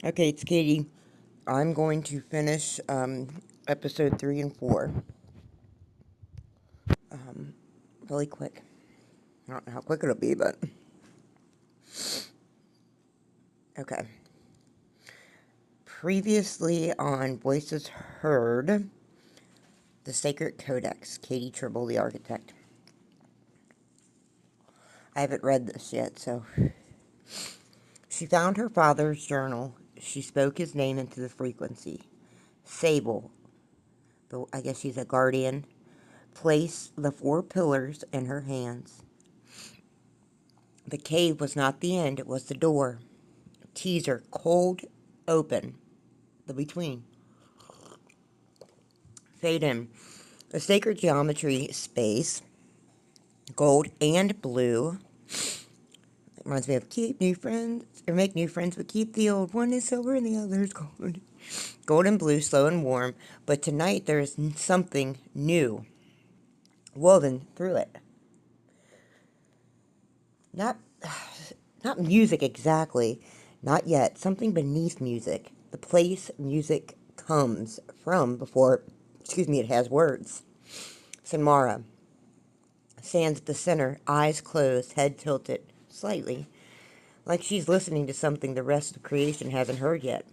Okay, it's Katie. I'm going to finish episode 3 and 4 really quick. I don't know how quick it'll be, but okay. Previously on Voices Heard, The Sacred Codex, Katie Tribble, the architect. I haven't read this yet, so. She found her father's journal. She spoke his name into the frequency. Sable, I guess she's a guardian, placed the 4 pillars in her hands. The cave was not the end, it was the door. Teaser, cold, open, the between. Fade in. The sacred geometry space, gold and blue. It reminds me of keep new friends, or make new friends, but keep the old. One is silver and the other is gold. Gold and blue, slow and warm, but tonight there is something new woven through it. Not, not music exactly, not yet. Something beneath music. The place music comes from before, it has words. Samara stands at the center, eyes closed, head tilted slightly, like she's listening to something the rest of creation hasn't heard yet.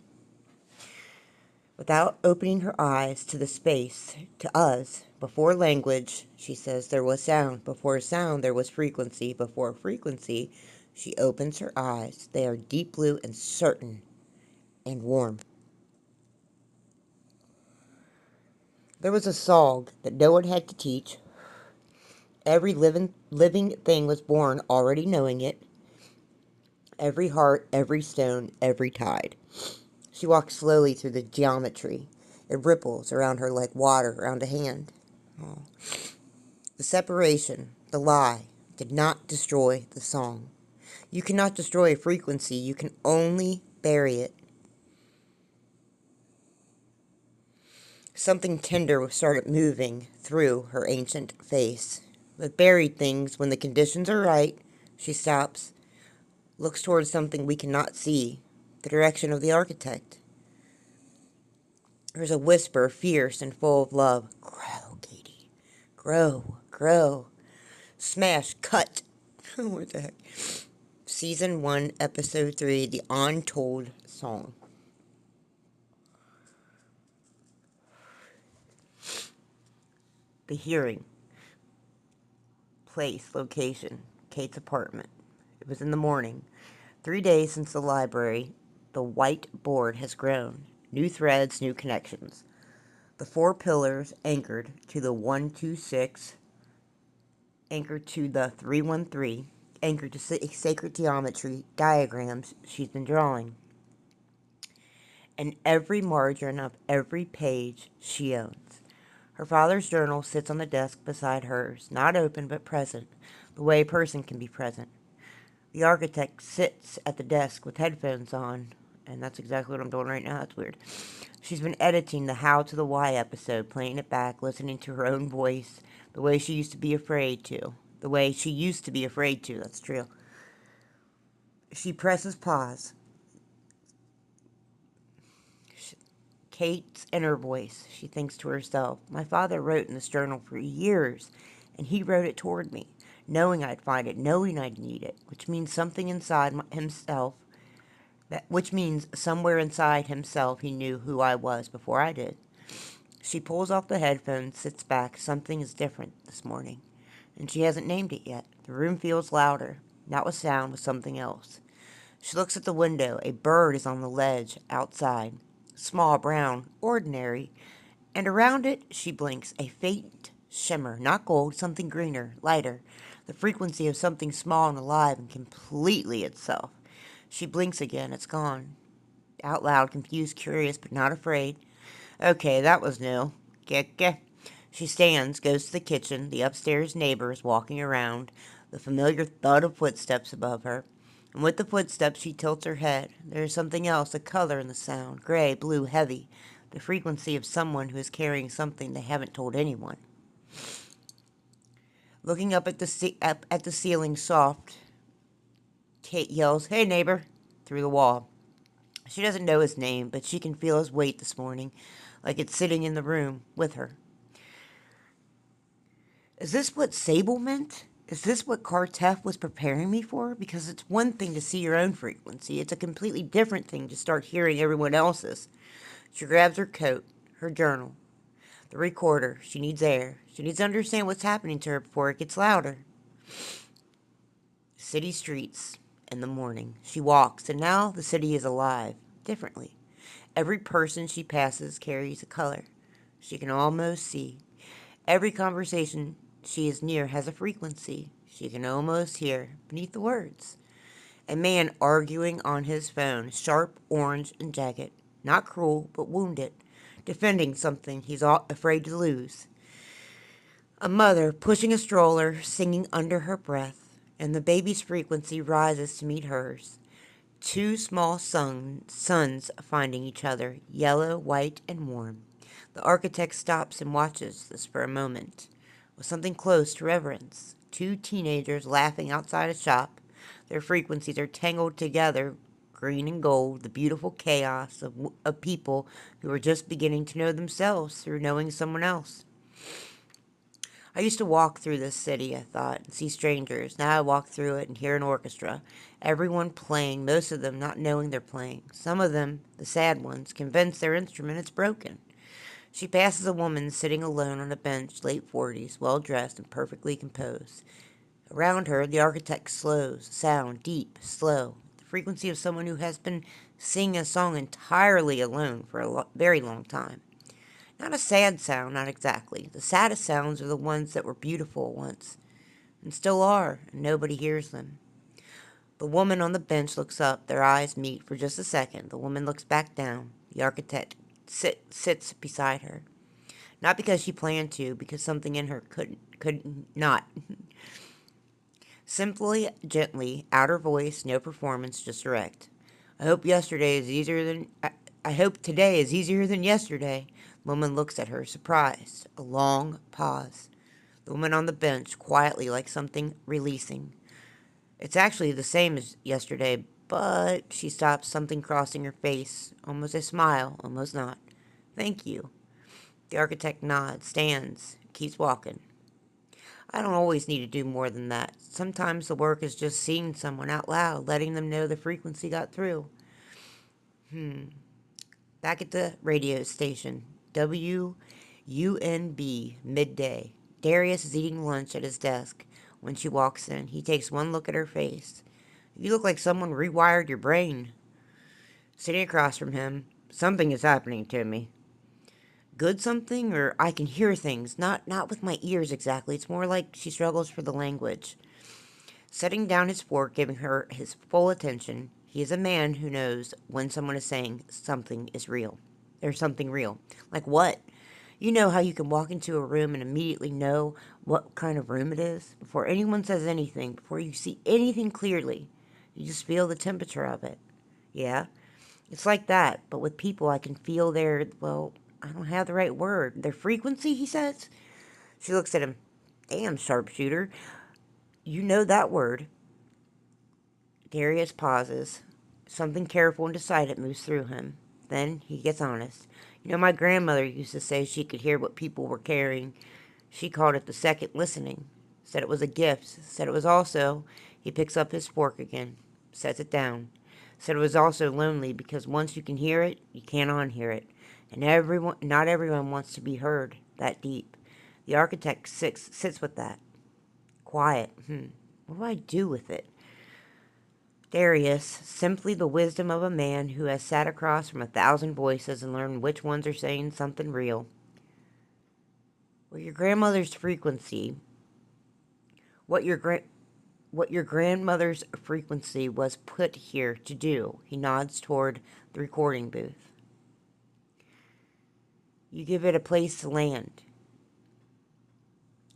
Without opening her eyes to the space, to us, before language, she says there was sound. Before sound, there was frequency. Before frequency, she opens her eyes. They are deep blue and certain and warm. There was a song that no one had to teach. Every living thing was born already knowing it. Every heart, every stone, every tide. She walks slowly through the geometry. It ripples around her like water around a hand. Oh. The separation, the lie, did not destroy the song. You cannot destroy a frequency, you can only bury it. Something tender started moving through her ancient face. With buried things, when the conditions are right, she stops, looks towards something we cannot see, the direction of the architect. There's a whisper, fierce and full of love. Grow, Katie. Grow, grow. Smash, cut. What the heck? Season 1, Episode 3, The Untold Song. The hearing. Place, location, Kate's apartment. It was in the morning. 3 days since the library. The white board has grown. New threads, new connections. The 4 pillars anchored to the 126, anchored to the 313, anchored to sacred geometry diagrams she's been drawing. And every margin of every page she owns. Her father's journal sits on the desk beside hers, not open but present, the way a person can be present. The architect sits at the desk with headphones on, and that's exactly what I'm doing right now. That's weird. She's been editing the How to the Why episode, playing it back, listening to her own voice, the way she used to be afraid to. The way she used to be afraid to, that's true. She presses pause. Kate's inner voice. She thinks to herself, my father wrote in this journal for years, and he wrote it toward me, knowing I'd find it, knowing I'd need it, which means something inside himself, which means somewhere inside himself he knew who I was before I did. She pulls off the headphones, sits back. Something is different this morning, and she hasn't named it yet. The room feels louder, not with sound, with something else. She looks at the window. A bird is on the ledge outside. Small, brown, ordinary, and around it she blinks, a faint shimmer, not gold, something greener, lighter, the frequency of something small and alive and completely itself. She blinks again, it's gone. Out loud, confused, curious, but not afraid. Okay, that was new. Geh. She stands, goes to the kitchen, the upstairs neighbors walking around, the familiar thud of footsteps above her. And with the footsteps, she tilts her head. There is something else, a color in the sound, gray, blue, heavy, the frequency of someone who is carrying something they haven't told anyone. Looking up at the ceiling, soft, Kate yells, "Hey, neighbor," through the wall. She doesn't know his name, but she can feel his weight this morning, like it's sitting in the room with her. Is this what Sable meant? Is this what Kartef was preparing me for? Because it's one thing to see your own frequency. It's a completely different thing to start hearing everyone else's. She grabs her coat, her journal, the recorder. She needs air. She needs to understand what's happening to her before it gets louder. City streets in the morning. She walks, and now the city is alive, differently. Every person she passes carries a color. She can almost see. Every conversation she is near has a frequency she can almost hear beneath the words. A man arguing on his phone, sharp, orange, and jagged. Not cruel, but wounded. Defending something he's afraid to lose. A mother pushing a stroller, singing under her breath, and the baby's frequency rises to meet hers. Two small suns finding each other, yellow, white, and warm. The architect stops and watches this for a moment, with something close to reverence. Two teenagers laughing outside a shop. Their frequencies are tangled together, green and gold, the beautiful chaos of people who are just beginning to know themselves through knowing someone else. I used to walk through this city, I thought, and see strangers. Now I walk through it and hear an orchestra. Everyone playing, most of them not knowing they're playing. Some of them, the sad ones, convinced their instrument is broken. She passes a woman sitting alone on a bench, late 40s, well-dressed and perfectly composed. Around her, the architect slows, sound, deep, slow. The frequency of someone who has been singing a song entirely alone for a very long time. Not a sad sound, not exactly. The saddest sounds are the ones that were beautiful once, and still are, and nobody hears them. The woman on the bench looks up. Their eyes meet for just a second. The woman looks back down. The architect sits beside her. Not because she planned to, because something in her could not. Simply, gently, outer voice, no performance, just direct. I hope today is easier than yesterday. The woman looks at her, surprised. A long pause. The woman on the bench, quietly, like something releasing. It's actually the same as yesterday, but she stops, something crossing her face. Almost a smile, almost not. Thank you. The architect nods, stands, keeps walking. I don't always need to do more than that. Sometimes the work is just seeing someone out loud, letting them know the frequency got through. Back at the radio station, WUNB, midday. Darius is eating lunch at his desk. When she walks in, he takes one look at her face. You look like someone rewired your brain. Sitting across from him, something is happening to me. Good something, or I can hear things, not with my ears exactly. It's more like she struggles for the language. Setting down his fork, giving her his full attention, he is a man who knows when someone is saying something is real. There's something real. Like what? You know how you can walk into a room and immediately know what kind of room it is? Before anyone says anything, before you see anything clearly, you just feel the temperature of it. Yeah? It's like that, but with people I can feel I don't have the right word. Their frequency, he says. She looks at him. Damn, sharpshooter. You know that word. Darius pauses. Something careful and decided moves through him. Then he gets honest. You know, my grandmother used to say she could hear what people were carrying. She called it the second listening. Said it was a gift. Said it was also... He picks up his fork again. Sets it down. Said it was also lonely because once you can hear it, you can't unhear it. And not everyone wants to be heard that deep. The architect sits with that. Quiet. What do I do with it? Darius, simply the wisdom of a man who has sat across from 1,000 voices and learned which ones are saying something real. Well, your grandmother's frequency, what your grandmother's frequency was put here to do. He nods toward the recording booth. You give it a place to land.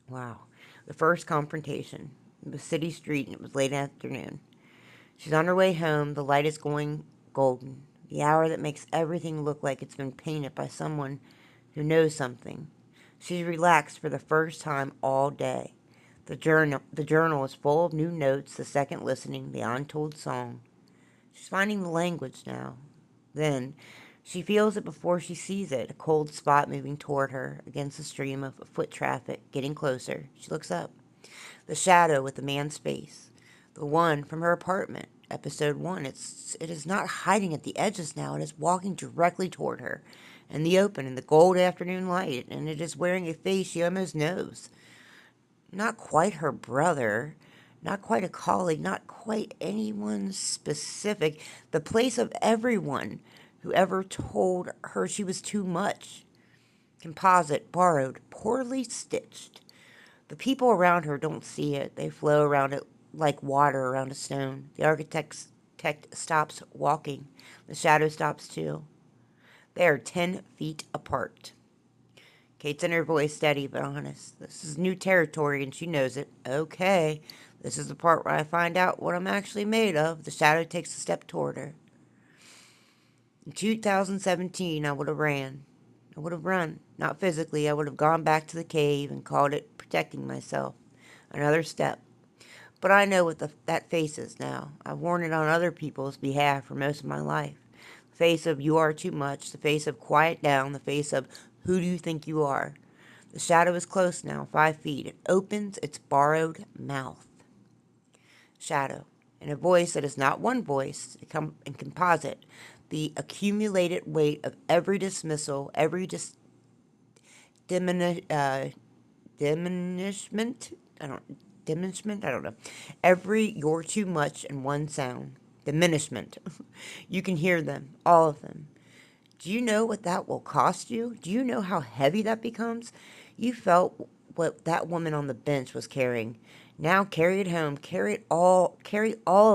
Wow. The first confrontation. It was city street and it was late afternoon. She's on her way home. The light is going golden. The hour that makes everything look like it's been painted by someone who knows something. She's relaxed for the first time all day. The journal is full of new notes, the second listening, the untold song. She's finding the language now. Then she feels it before she sees it, a cold spot moving toward her against the stream of foot traffic, getting closer. She looks up. The shadow with the man's face. The one from her apartment. Episode 1. It is not hiding at the edges now. It is walking directly toward her. In the open, in the gold afternoon light, and it is wearing a face she almost knows. Not quite her brother, not quite a colleague, not quite anyone specific. The place of everyone who ever told her she was too much. Composite, borrowed, poorly stitched. The people around her don't see it. They flow around it like water around a stone. The architect stops walking. The shadow stops too. They are 10 feet apart. Kate's inner voice steady but honest. This is new territory and she knows it. Okay, this is the part where I find out what I'm actually made of. The shadow takes a step toward her. In 2017, I would have ran. I would have run. Not physically. I would have gone back to the cave and called it protecting myself. Another step. But I know what that face is now. I've worn it on other people's behalf for most of my life. The face of you are too much. The face of quiet down. The face of who do you think you are? The shadow is close now, 5 feet. It opens its borrowed mouth. Shadow. In a voice that is not one voice, in composite. The accumulated weight of every dismissal, every diminishment, diminishment, I don't know. Every you're too much in one sound. Diminishment. You can hear them, all of them. Do you know what that will cost you? Do you know how heavy that becomes? You felt what that woman on the bench was carrying. Now carry it home. Carry all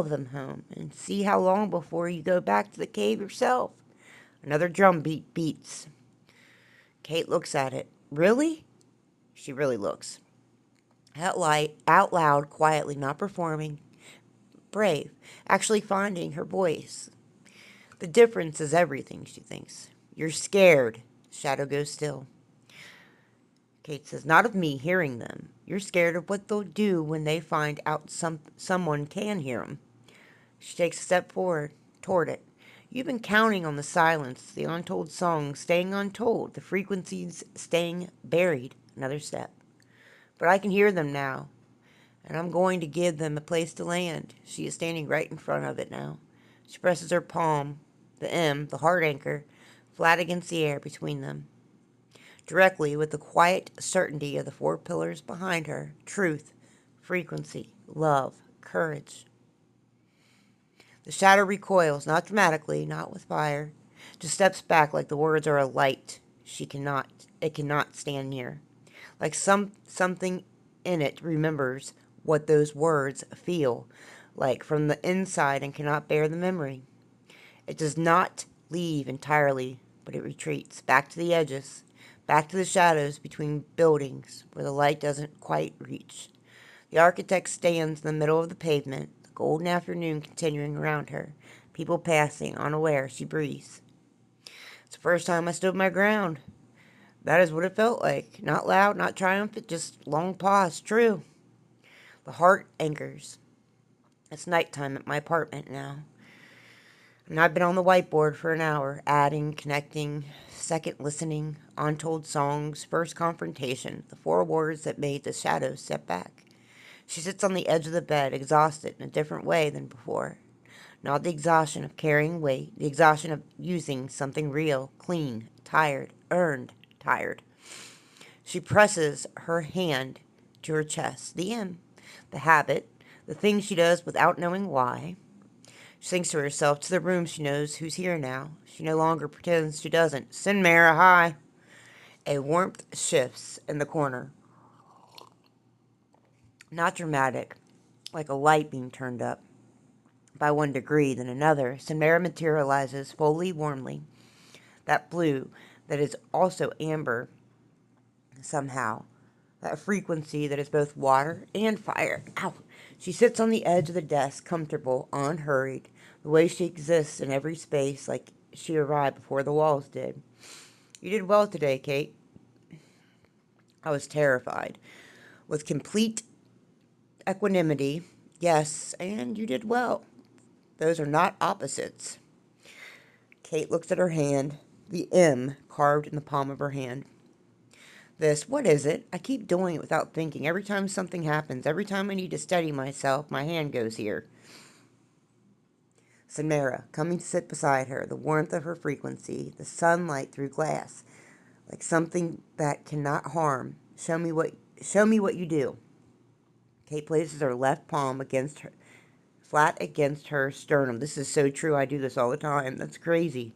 of them home. And see how long before you go back to the cave yourself. Another drum beat beats. Kate looks at it. Really? She really looks. Out loud, quietly, not performing. Brave. Actually finding her voice. The difference is everything, she thinks. You're scared. Shadow goes still. Kate says, not of me hearing them. You're scared of what they'll do when they find out someone can hear them. She takes a step forward, toward it. You've been counting on the silence, the untold songs staying untold, the frequencies staying buried. Another step. But I can hear them now, and I'm going to give them a place to land. She is standing right in front of it now. She presses her palm, the M, the heart anchor, flat against the air between them. Directly, with the quiet certainty of the 4 pillars behind her, truth, frequency, love, courage. The shadow recoils, not dramatically, not with fire, just steps back like the words are a light it cannot stand near. Like something in it remembers what those words feel like from the inside and cannot bear the memory. It does not leave entirely, but it retreats back to the edges, back to the shadows between buildings where the light doesn't quite reach. The architect stands in the middle of the pavement, the golden afternoon continuing around her, people passing, unaware. She breathes. It's the first time I stood my ground. That is what it felt like. Not loud, not triumphant, just long pause. True. The heart anchors. It's nighttime at my apartment now. And I've been on the whiteboard for an hour, adding, connecting, second listening, untold songs, first confrontation, the 4 words that made the shadows step back. She sits on the edge of the bed, exhausted in a different way than before. Not the exhaustion of carrying weight, the exhaustion of using something real, clean, tired, earned, tired. She presses her hand to her chest, the M, the habit, the thing she does without knowing why. She thinks to herself, to the room she knows who's here now. She no longer pretends she doesn't. Send Mara, hi. A warmth shifts in the corner. Not dramatic, like a light being turned up by 1 degree, then another. Samara materializes fully, warmly. That blue that is also amber somehow. That frequency that is both water and fire. Ow! She sits on the edge of the desk, comfortable, unhurried, the way she exists in every space, like she arrived before the walls did. You did well today, Kate. I was terrified. With complete equanimity, yes, and you did well. Those are not opposites. Kate looks at her hand, the M carved in the palm of her hand. What is it? I keep doing it without thinking. Every time something happens, every time I need to steady myself, my hand goes here. Samara, coming to sit beside her, the warmth of her frequency, the sunlight through glass, like something that cannot harm. Show me what you do. Kate places her left palm against her, flat against her sternum. This is so true. I do this all the time. That's crazy.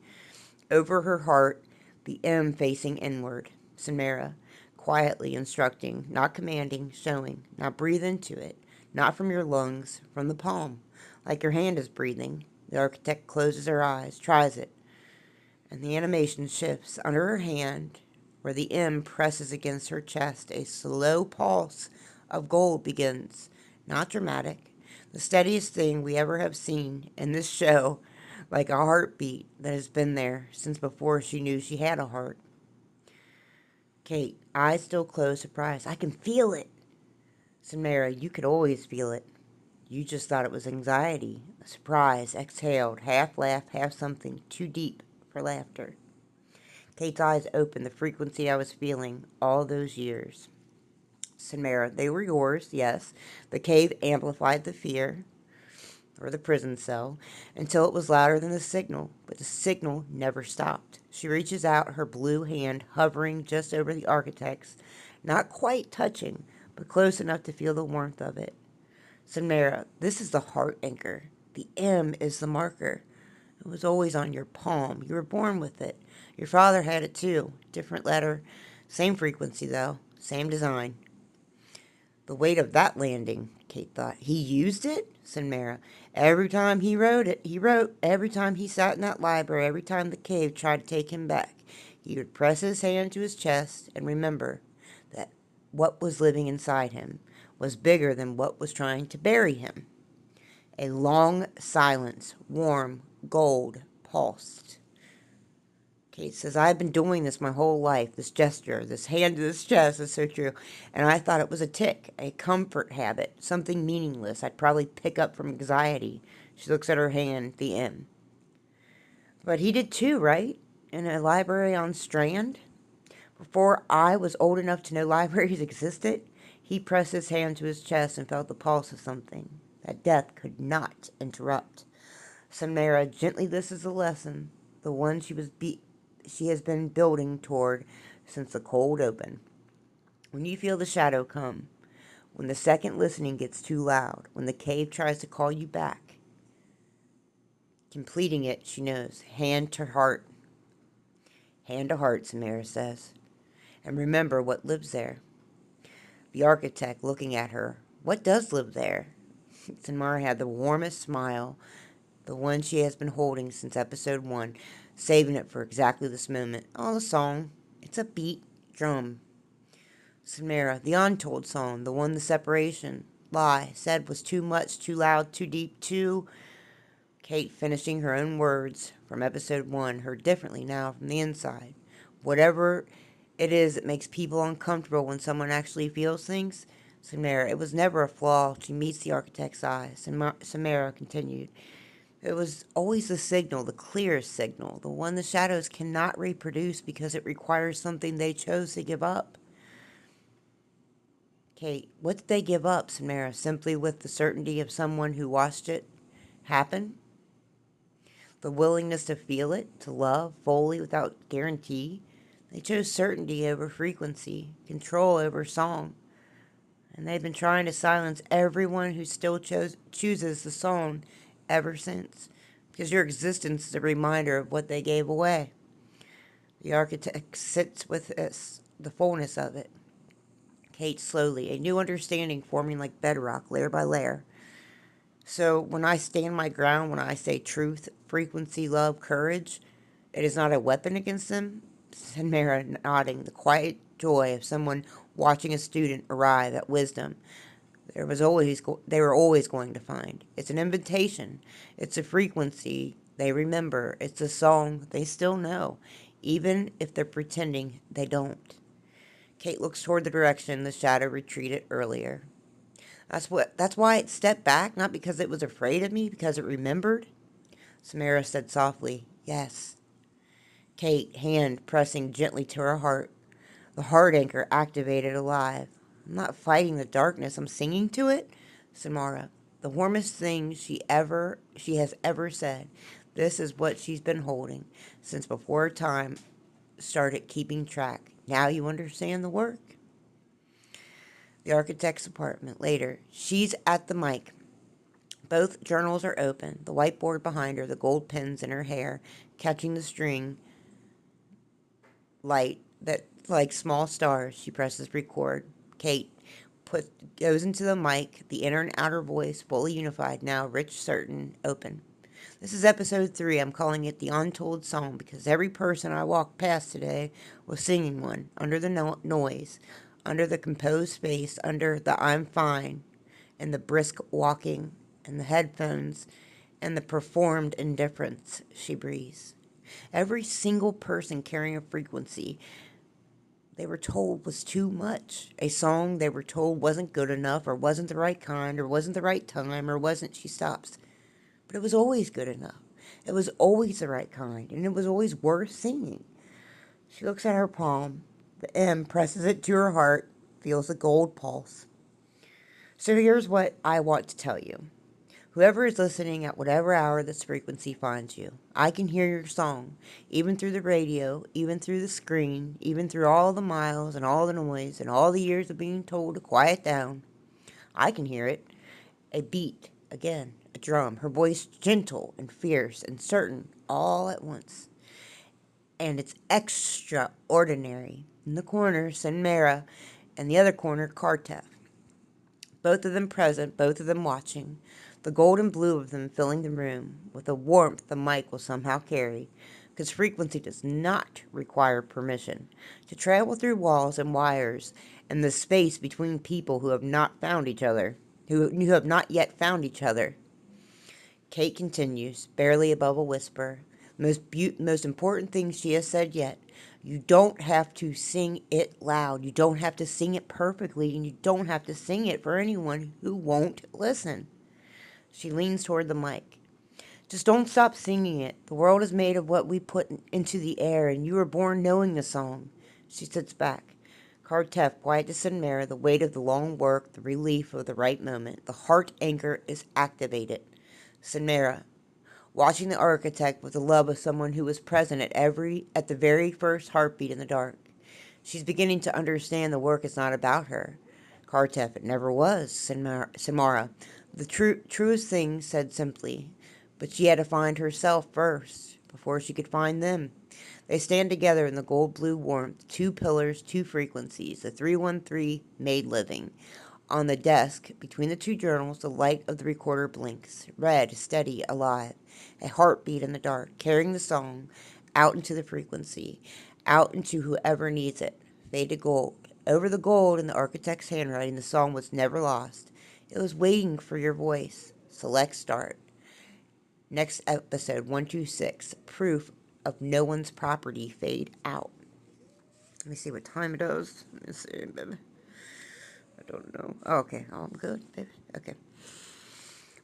Over her heart, the M facing inward. Samara, quietly instructing, not commanding, showing. Now breathe into it, not from your lungs, from the palm, like your hand is breathing. The architect closes her eyes, tries it, and the animation shifts. Under her hand, where the M presses against her chest, a slow pulse of gold begins. Not dramatic, the steadiest thing we ever have seen in this show, like a heartbeat that has been there since before she knew she had a heart. Kate, eyes still closed, surprised. I can feel it. Samara, you could always feel it. You just thought it was anxiety. A surprise, exhaled, half laugh, half something too deep for laughter. Kate's eyes opened, the frequency I was feeling all those years. Samara, they were yours, yes. The cave amplified the fear, or the prison cell, until it was louder than the signal, but the signal never stopped. She reaches out, her blue hand hovering just over the architect's, not quite touching, but close enough to feel the warmth of it. Samara, this is the heart anchor. The M is the marker. It was always on your palm. You were born with it. Your father had it too. Different letter. Same frequency, though. Same design. The weight of that landing, Kate thought. He used it? Said Mara. Every time he wrote it, he wrote. Every time he sat in that library, every time the cave tried to take him back, he would press his hand to his chest and remember that what was living inside him was bigger than what was trying to bury him. A long silence, warm, gold, pulsed. Kate says, I've been doing this my whole life, this gesture, this hand to this chest is so true, and I thought it was a tic, a comfort habit, something meaningless I'd probably pick up from anxiety. She looks at her hand, the M. But he did too, right? In a library on Strand? Before I was old enough to know libraries existed, he pressed his hand to his chest and felt the pulse of something that death could not interrupt. Samara, gently, this is the lesson, the one she has been building toward since the cold open. When you feel the shadow come, when the second listening gets too loud, when the cave tries to call you back, completing it, she knows, hand to heart. Hand to heart, Samara says. And remember what lives there. The architect looking at her. What does live there? Samara had the warmest smile, the one she has been holding since episode 1, saving it for exactly this moment. Oh, the song. It's a beat drum. Samara, the untold song, the one the separation, lie, said was too much, too loud, too deep, too... Kate, finishing her own words from episode 1, heard differently now from the inside. Whatever it is that makes people uncomfortable when someone actually feels things, Samara, it was never a flaw. She meets the architect's eyes. Samara continued. It was always the signal, the clearest signal, the one the shadows cannot reproduce because it requires something they chose to give up. Kate, what did they give up, Samara, simply with the certainty of someone who watched it happen? The willingness to feel it, to love fully without guarantee. They chose certainty over frequency, control over song. And they've been trying to silence everyone who still chooses the song ever since. Because your existence is a reminder of what they gave away. The architect sits with this, the fullness of it. Kate slowly, a new understanding forming like bedrock, layer by layer. So when I stand my ground, when I say truth, frequency, love, courage, it is not a weapon against them, said Mara, nodding, the quiet joy of someone watching a student arrive at wisdom they were always going to find. It's an invitation. It's a frequency they remember. It's a song they still know, even if they're pretending they don't. Kate looks toward the direction the shadow retreated earlier. That's why it stepped back, not because it was afraid of me, because it remembered. Samara said softly, yes, Kate, hand pressing gently to her heart. The heart anchor activated alive. I'm not fighting the darkness, I'm singing to it, Samara. The warmest thing she has ever said. This is what she's been holding since before time started keeping track. Now you understand the work? The architect's apartment. Later, she's at the mic. Both journals are open, the whiteboard behind her, the gold pins in her hair, catching the string light that like small stars. She presses record. Kate goes into the mic, the inner and outer voice fully unified, now rich, certain, open. This is episode 3. I'm calling it the Untold Song because every person I walked past today was singing one, under the noise, under the composed space, under the I'm fine, and the brisk walking, and the headphones, and the performed indifference, she breathes. Every single person carrying a frequency they were told was too much. A song they were told wasn't good enough, or wasn't the right kind, or wasn't the right time, or wasn't, she stops. But it was always good enough. It was always the right kind, and it was always worth singing. She looks at her palm. The M presses it to her heart, feels the gold pulse. So here's what I want to tell you. Whoever is listening at whatever hour this frequency finds you, I can hear your song, even through the radio, even through the screen, even through all the miles and all the noise and all the years of being told to quiet down. I can hear it. A beat, again, a drum, her voice gentle and fierce and certain all at once. And it's extraordinary. In the corner, Senmera, and the other corner, Kartev. Both of them present, both of them watching, the gold and blue of them filling the room with a warmth the mic will somehow carry, because frequency does not require permission to travel through walls and wires and the space between people who have not found each other, who have not yet found each other. Kate continues, barely above a whisper, most important thing she has said yet. You don't have to sing it loud. You don't have to sing it perfectly, and you don't have to sing it for anyone who won't listen. She leans toward the mic. Just don't stop singing it. The world is made of what we put into the air, and you were born knowing the song. She sits back. Kartev, quiet to Senmera, the weight of the long work, the relief of the right moment. The heart anchor is activated. Senmera, watching the architect with the love of someone who was present at the very first heartbeat in the dark. She's beginning to understand the work is not about her. Kartev, it never was, Samara. The truest thing said simply. But she had to find herself first, before she could find them. They stand together in the gold-blue warmth, 2 pillars, 2 frequencies, the 313 made living. On the desk, between the 2 journals, the light of the recorder blinks, red, steady, alive, a heartbeat in the dark, carrying the song out into the frequency, out into whoever needs it. Fade to gold. Over the gold in the architect's handwriting, the song was never lost. It was waiting for your voice. Select start. Next episode, 126, proof of no one's property fade out. Let me see what time it is. Let me see, baby. I don't know. Oh, okay. Oh, I'm good, baby. Okay.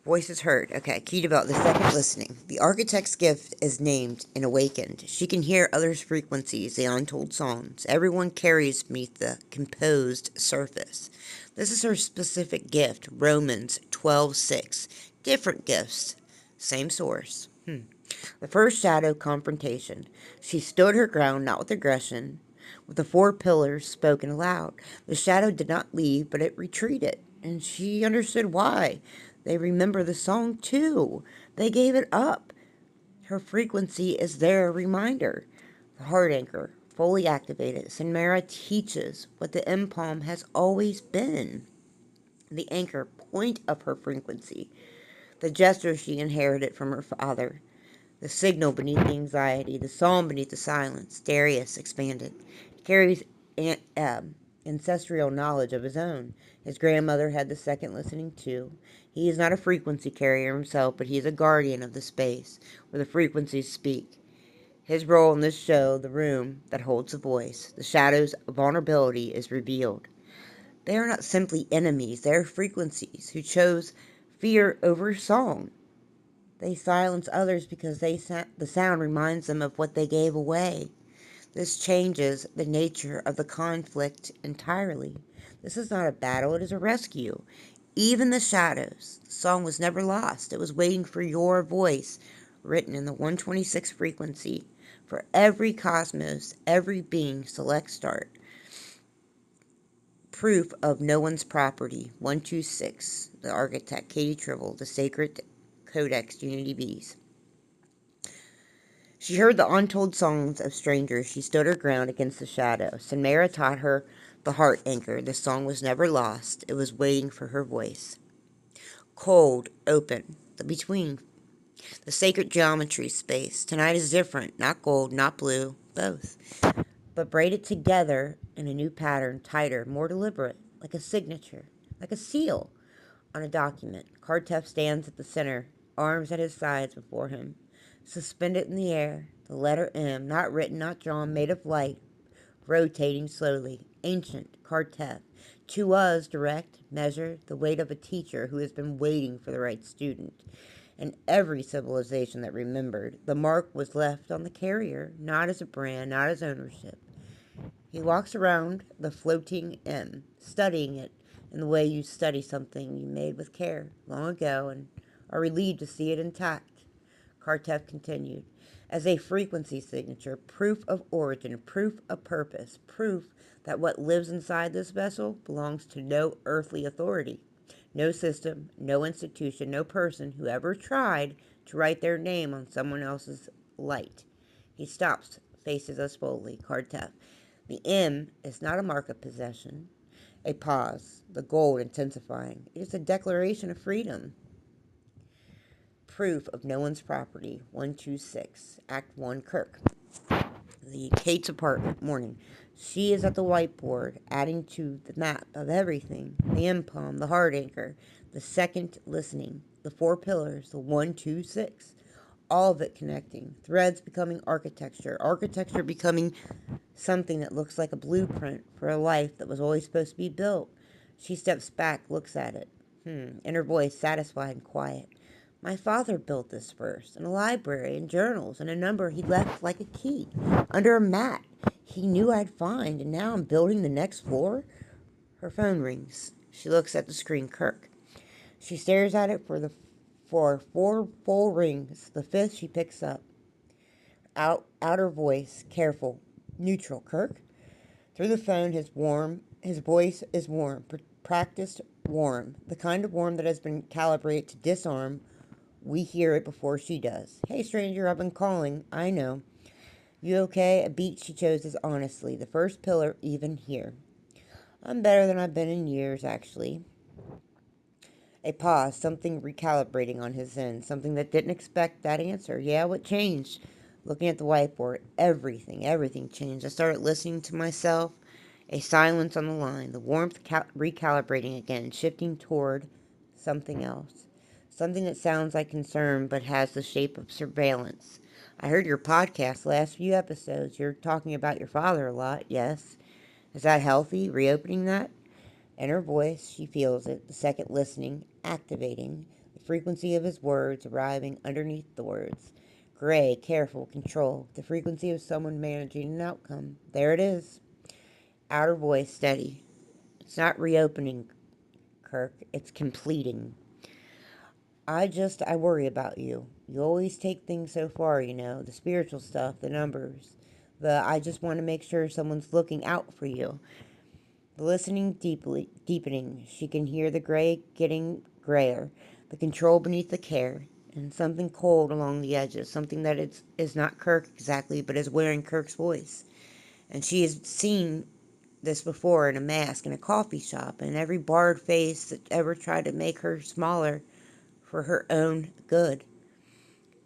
Voice is heard. Okay. Key developed. The second listening. The architect's gift is named and awakened. She can hear others' frequencies, the untold songs. Everyone carries beneath the composed surface. This is her specific gift. Romans 12:6. Different gifts. Same source. The first shadow, confrontation. She stood her ground, not with aggression, with the 4 pillars spoken aloud. The shadow did not leave, but it retreated, and she understood why. They remember the song, too. They gave it up. Her frequency is their reminder. The heart anchor, fully activated. Senmera teaches what the impalm has always been. The anchor point of her frequency. The gesture she inherited from her father. The signal beneath the anxiety, the psalm beneath the silence. Darius expanded. He carries ancestral knowledge of his own. His grandmother had the second listening too. He is not a frequency carrier himself, but he is a guardian of the space where the frequencies speak. His role in this show, the room that holds the voice, the shadow's vulnerability is revealed. They are not simply enemies, they are frequencies who chose fear over song. They silence others because the sound reminds them of what they gave away. This changes the nature of the conflict entirely. This is not a battle, it is a rescue. Even the shadows. The song was never lost. It was waiting for your voice, written in the 126 frequency. For every cosmos, every being, select start. Proof of no one's property, 126. The architect, Katie Tribble, the sacred codex, Unity Bees. She heard the untold songs of strangers. She stood her ground against the shadow. Samara taught her the heart anchor. The song was never lost. It was waiting for her voice. Cold, open, the between, the sacred geometry space. Tonight is different. Not gold, not blue, both. But braided together in a new pattern, tighter, more deliberate, like a signature, like a seal on a document. Kartev stands at the center, arms at his sides before him. Suspended in the air, the letter M, not written, not drawn, made of light, rotating slowly. Ancient, Kartev. To us, direct, measured, the weight of a teacher who has been waiting for the right student. And every civilization that remembered, the mark was left on the carrier, not as a brand, not as ownership. He walks around the floating M, studying it in the way you study something you made with care long ago and are relieved to see it intact. Kartev continued, as a frequency signature, proof of origin, proof of purpose, proof that what lives inside this vessel belongs to no earthly authority, no system, no institution, no person who ever tried to write their name on someone else's light. He stops, faces us boldly. Kartev. The M is not a mark of possession, a pause, the gold intensifying. It is a declaration of freedom. Proof of no one's property, 126, Act 1, Kirk. Kate's apartment, morning. She is at the whiteboard, adding to the map of everything. The M-palm, the heart anchor, the second listening, the 4 pillars, the 126. All of it connecting. Threads becoming architecture. Architecture becoming something that looks like a blueprint for a life that was always supposed to be built. She steps back, looks at it. Inner voice, satisfied and quiet. My father built this first, in a library, and journals, and a number he left like a key, under a mat he knew I'd find, and now I'm building the next floor? Her phone rings. She looks at the screen. Kirk. She stares at it for 4 full rings. The 5th she picks up. Outer voice, careful, neutral. Kirk? Through the phone, his voice is warm, practiced warm, the kind of warm that has been calibrated to disarm. We hear it before she does. Hey, stranger, I've been calling. I know. You okay? A beat she chooses honestly. The first pillar, even here. I'm better than I've been in years, actually. A pause, something recalibrating on his end, something that didn't expect that answer. Yeah, what changed? Looking at the whiteboard, everything changed. I started listening to myself. A silence on the line, the warmth recalibrating again, shifting toward something else. Something that sounds like concern but has the shape of surveillance. I heard your podcast last few episodes. You're talking about your father a lot, yes? Is that healthy, reopening that? Inner voice, she feels it, the second listening, activating, the frequency of his words arriving underneath the words. Gray, careful, control, the frequency of someone managing an outcome. There it is. Outer voice, steady. It's not reopening, Kirk, it's completing. I worry about you. You always take things so far, the spiritual stuff, the numbers. I just want to make sure someone's looking out for you. The listening deepening. She can hear the gray getting grayer, the control beneath the care, and something cold along the edges, something that is not Kirk exactly, but is wearing Kirk's voice. And she has seen this before in a mask in a coffee shop, and every barred face that ever tried to make her smaller for her own good.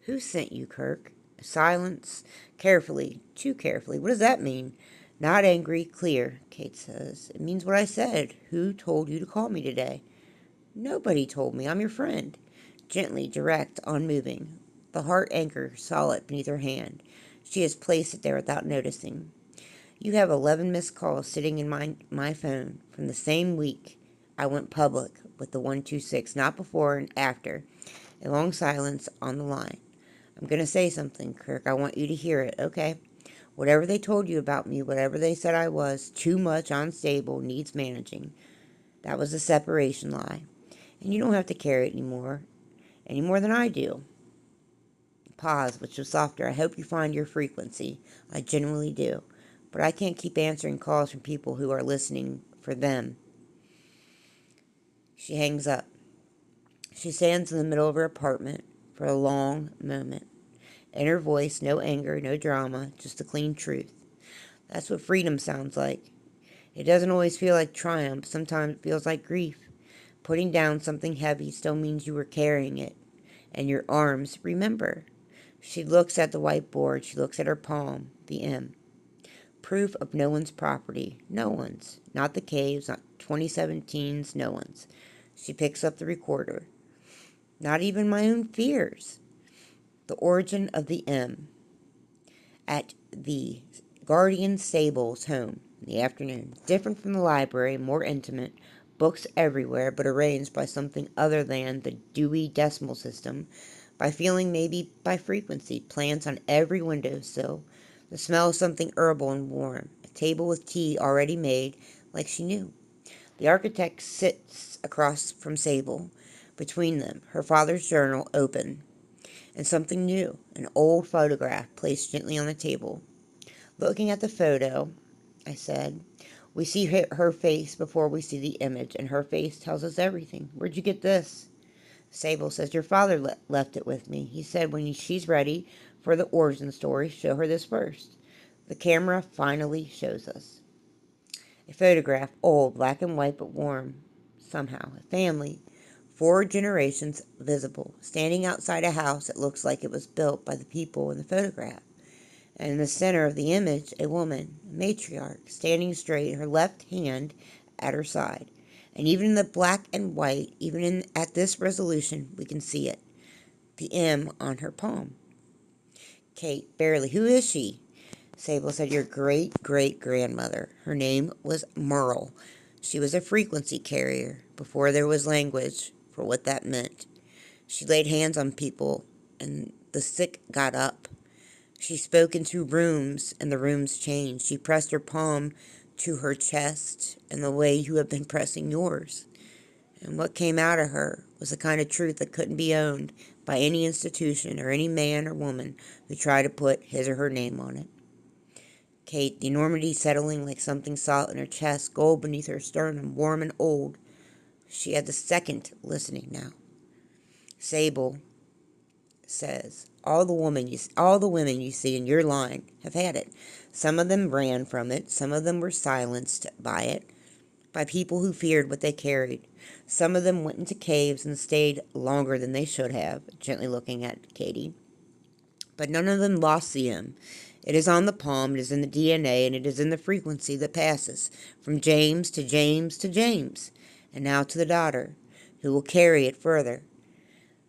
Who sent you, Kirk? Silence. Carefully. Too carefully. What does that mean? Not angry, clear, Kate says. It means what I said. Who told you to call me today? Nobody told me. I'm your friend. Gently, direct, unmoving. The heart anchor solid beneath her hand. She has placed it there without noticing. You have 11 missed calls sitting in my phone from the same week I went public with the 126, not before and after. A long silence on the line. I'm going to say something, Kirk. I want you to hear it, okay? Whatever they told you about me, whatever they said I was, too much, unstable, needs managing. That was a separation lie. And you don't have to carry it any more than I do. Pause, which was softer. I hope you find your frequency. I genuinely do. But I can't keep answering calls from people who are listening for them. She hangs up. She stands in the middle of her apartment for a long moment. In her voice, no anger, no drama, just the clean truth. That's what freedom sounds like. It doesn't always feel like triumph. Sometimes it feels like grief. Putting down something heavy still means you were carrying it. And your arms remember. She looks at the whiteboard. She looks at her palm, the M. Proof of no one's property. No one's. Not the caves, not 2017's, no one's. She picks up the recorder. Not even my own fears. The origin of the M. At the Guardian Stable's home in the afternoon. Different from the library, more intimate. Books everywhere, but arranged by something other than the Dewey Decimal System. By feeling, maybe by frequency. Plants on every windowsill. The smell of something herbal and warm. A table with tea already made, like she knew. The architect sits across from Sable. Between them, her father's journal open. And something new, an old photograph placed gently on the table. Looking at the photo, I said, we see her face before we see the image, and her face tells us everything. Where'd you get this? Sable says, your father left it with me. He said when she's ready for the origin story, show her this first. The camera finally shows us. A photograph, old, black and white, but warm. Somehow, a family, 4 generations visible, standing outside a house that looks like it was built by the people in the photograph. And in the center of the image, a woman, a matriarch, standing straight, her left hand at her side. And even in the black and white, at this resolution, we can see it. The M on her palm. Kate, barely. Who is she? Sable said, your great-great-grandmother. Her name was Merle. She was a frequency carrier before there was language for what that meant. She laid hands on people, and the sick got up. She spoke into rooms, and the rooms changed. She pressed her palm to her chest in the way you have been pressing yours. And what came out of her was the kind of truth that couldn't be owned by any institution or any man or woman who tried to put his or her name on it. Kate, the enormity settling like something salt in her chest, gold beneath her sternum, warm and old. She had the second listening now. Sable says, all the women you see in your line have had it. Some of them ran from it. Some of them were silenced by it, by people who feared what they carried. Some of them went into caves and stayed longer than they should have, gently looking at Katie. But none of them lost the M. It is on the palm, it is in the DNA, and it is in the frequency that passes from James to James to James, and now to the daughter, who will carry it further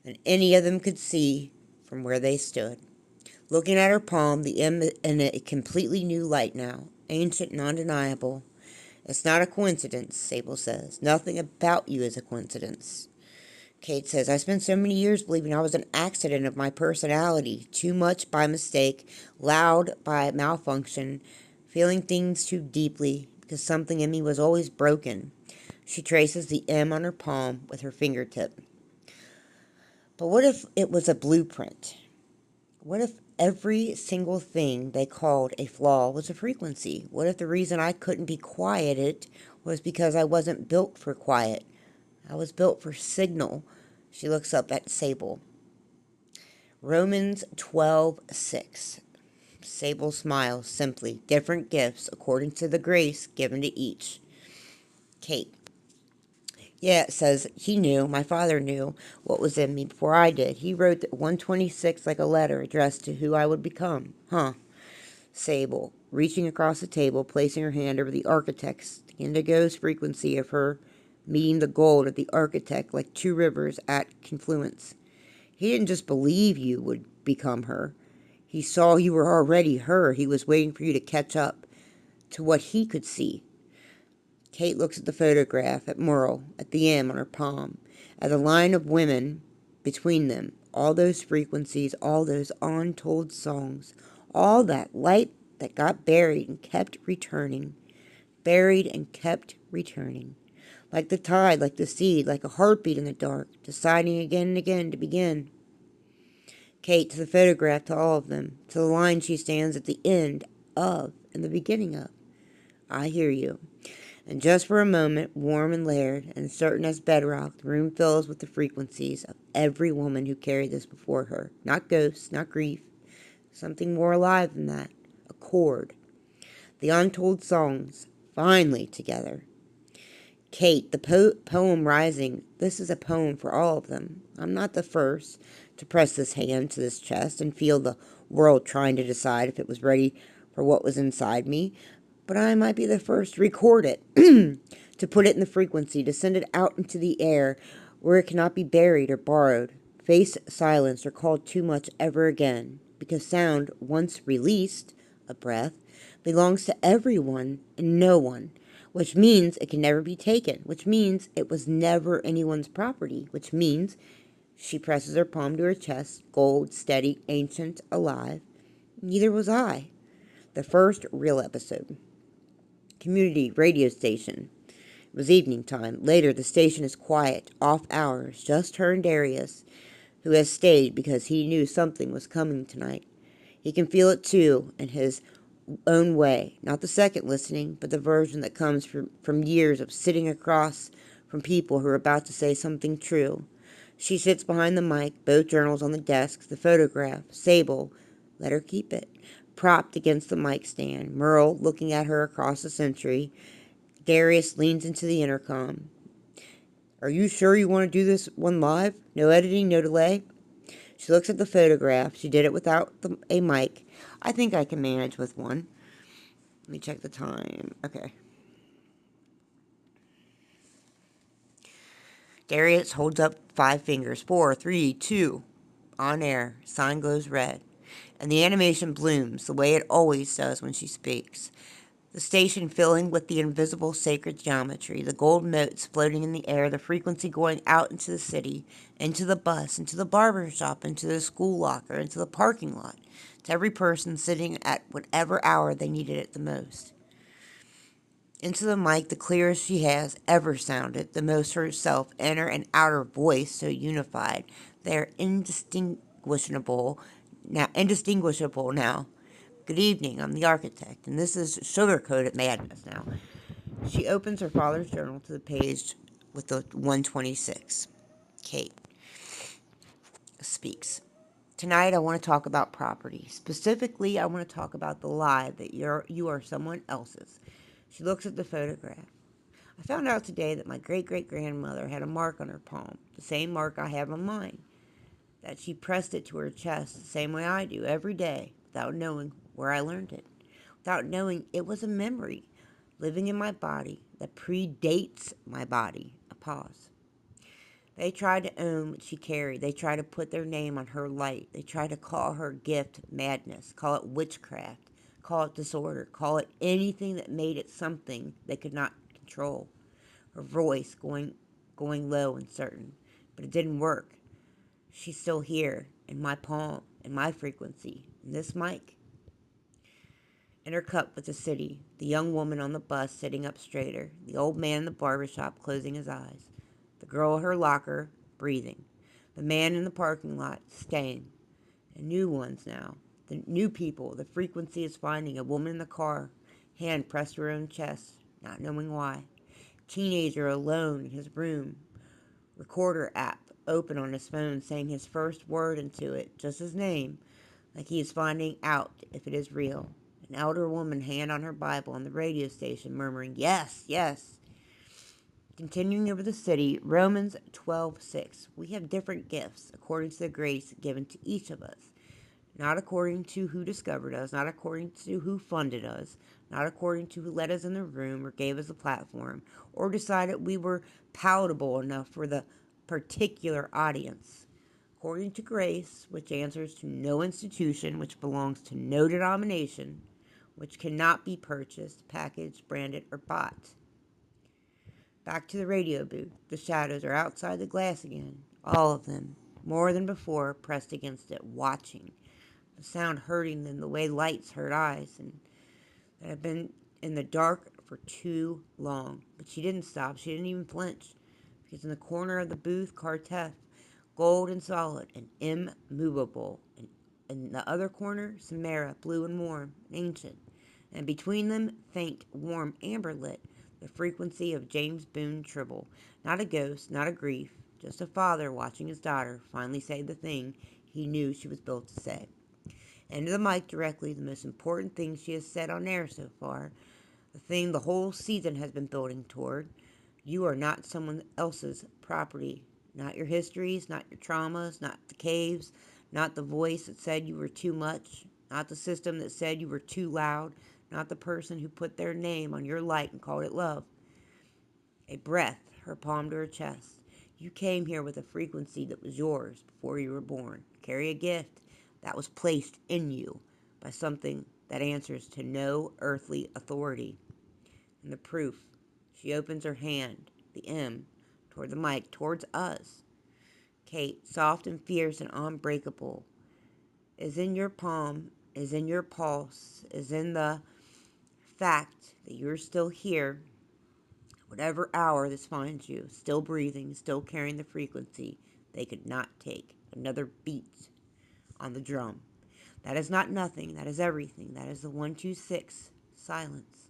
than any of them could see from where they stood. Looking at her palm, the M in a completely new light now, ancient and undeniable. It's not a coincidence, Sable says. Nothing about you is a coincidence. Kate says, I spent so many years believing I was an accident of my personality, too much by mistake, loud by malfunction, feeling things too deeply because something in me was always broken. She traces the M on her palm with her fingertip. But what if it was a blueprint? What if every single thing they called a flaw was a frequency? What if the reason I couldn't be quieted was because I wasn't built for quiet? I was built for signal. She looks up at Sable. Romans 12:6. Sable smiles simply. Different gifts according to the grace given to each. Kate. Yeah, it says he knew, my father knew what was in me before I did. He wrote 126 like a letter addressed to who I would become. Huh. Sable, reaching across the table, placing her hand over the architect's, the indigo's frequency of her, meeting the gold of the architect like 2 rivers at confluence. He didn't just believe you would become her. He saw you were already her. He was waiting for you to catch up to what he could see. Kate looks at the photograph, at Merle, at the M on her palm, at the line of women between them, all those frequencies, all those untold songs, all that light that got buried and kept returning, buried and kept returning. Like the tide, like the seed, like a heartbeat in the dark, deciding again and again to begin. Kate to the photograph, to all of them, to the line she stands at the end of and the beginning of. I hear you. And just for a moment, warm and layered, and certain as bedrock, the room fills with the frequencies of every woman who carried this before her. Not ghosts, not grief. Something more alive than that. A chord. The untold songs, finally together. Kate, the poem rising. This is a poem for all of them. I'm not the first to press this hand to this chest and feel the world trying to decide if it was ready for what was inside me, but I might be the first to record it, to put it in the frequency, to send it out into the air where it cannot be buried or borrowed, face silenced or called too much ever again, because sound, once released, a breath, belongs to everyone and no one, which means it can never be taken, which means it was never anyone's property, which means she presses her palm to her chest, gold, steady, ancient, alive. Neither was I. The first real episode. Community radio station. It was evening time. Later, the station is quiet, off hours, just her and Darius, who has stayed because he knew something was coming tonight. He can feel it too, in his own way. Not the second listening, but the version that comes from years of sitting across from people who are about to say something true. She sits behind the mic, both journals on the desk, the photograph. Sable, let her keep it, propped against the mic stand. Merle looking at her across the century. Darius leans into the intercom. Are you sure you want to do this one live? No editing, no delay? She looks at the photograph. She did it without a mic. I think I can manage with one. Let me check the time. Okay. Darius holds up 5 fingers. 4, 3, 2. On air. Sign glows red. And the animation blooms the way it always does when she speaks. The station filling with the invisible sacred geometry, the gold notes floating in the air, the frequency going out into the city, into the bus, into the barber shop, into the school locker, into the parking lot, to every person sitting at whatever hour they needed it the most. Into the mic, the clearest she has ever sounded, the most herself, inner and outer voice so unified. They are indistinguishable now. Good evening, I'm the architect, and this is Sugar-Coated Madness now. She opens her father's journal to the page with the 126. Kate speaks. Tonight I want to talk about property. Specifically, I want to talk about the lie that you are someone else's. She looks at the photograph. I found out today that my great-great-grandmother had a mark on her palm, the same mark I have on mine, that she pressed it to her chest the same way I do every day without knowing where I learned it, without knowing it was a memory living in my body that predates my body. A pause. They tried to own what she carried. They tried to put their name on her light. They tried to call her gift madness, call it witchcraft, call it disorder, call it anything that made it something they could not control. Her voice going low and certain. But it didn't work. She's still here, in my palm, in my frequency, in this mic. In her cup with the city, the young woman on the bus sitting up straighter, the old man in the barber shop closing his eyes, the girl at her locker breathing, the man in the parking lot staying, and new ones now, the new people. The frequency is finding a woman in the car, hand pressed to her own chest, not knowing why. Teenager alone in his room, recorder app open on his phone, saying his first word into it, just his name, like he is finding out if it is real. An elder woman, hand on her Bible on the radio station, murmuring, yes, yes. Continuing over the city, Romans 12:6. We have different gifts according to the grace given to each of us. Not according to who discovered us, not according to who funded us, not according to who let us in the room or gave us a platform, or decided we were palatable enough for the particular audience. According to grace, which answers to no institution, which belongs to no denomination, which cannot be purchased, packaged, branded, or bought. Back to the radio booth. The shadows are outside the glass again. All of them. more than before, pressed against it, watching. The sound hurting them the way lights hurt eyes, and that had been in the dark for too long. But she didn't stop. She didn't even flinch. Because in the corner of the booth, Cartef, gold and solid and immovable. And in the other corner, Samara, blue and warm and ancient. And between them, faint, warm, amber lit, the frequency of James Boone Tribble. Not a ghost, not a grief, just a father watching his daughter finally say the thing he knew she was built to say. Into the mic directly, the most important thing she has said on air so far, the thing the whole season has been building toward. You are not someone else's property. Not your histories, not your traumas, not the caves, not the voice that said you were too much, not the system that said you were too loud, not the person who put their name on your light and called it love. A breath, her palm to her chest. You came here with a frequency that was yours before you were born. Carry a gift that was placed in you by something that answers to no earthly authority. And the proof, she opens her hand, the M, toward the mic, towards us. Kate, soft and fierce and unbreakable, is in your palm, is in your pulse, is in the fact that you're still here, whatever hour this finds you, still breathing, still carrying the frequency they could not take. Another beat on the drum. That is not nothing, that is everything. That is the 126. Silence.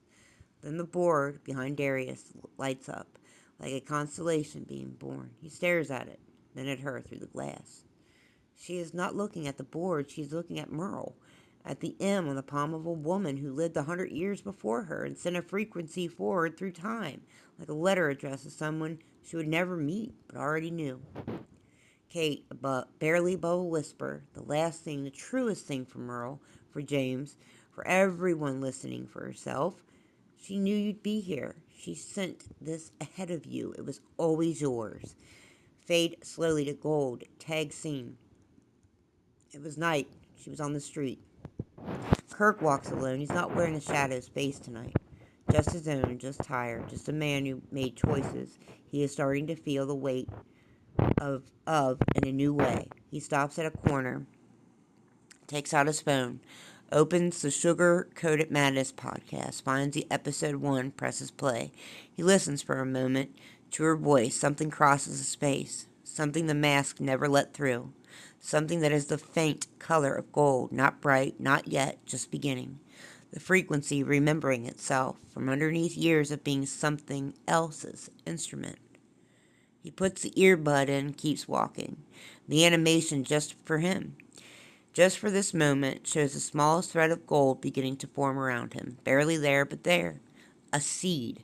Then the board behind Darius lights up, like a constellation being born. He stares at it, then at her through the glass. She is not looking at the board, she is looking at Merle, at the M on the palm of a woman who lived 100 years before her and sent a frequency forward through time, like a letter addressed to someone she would never meet, but already knew. Kate, barely above a whisper, the last thing, the truest thing for Merle, for James, for everyone listening, for herself. She knew you'd be here. She sent this ahead of you. It was always yours. Fade slowly to gold. Tag scene. It was night. She was on the street. Kirk walks alone. He's not wearing a shadow's face tonight. Just his own, just tired, just a man who made choices. He is starting to feel the weight of in a new way. He stops at a corner, takes out his phone, opens the Sugar Coated Madness podcast, finds the episode 1, presses play. He listens for a moment to her voice. Something crosses his face, something the mask never let through, something that is the faint color of gold, not bright, not yet, just beginning. The frequency remembering itself from underneath years of being something else's instrument. He puts the earbud in, keeps walking. The animation just for him, just for this moment, shows the smallest thread of gold beginning to form around him. Barely there, but there. A seed.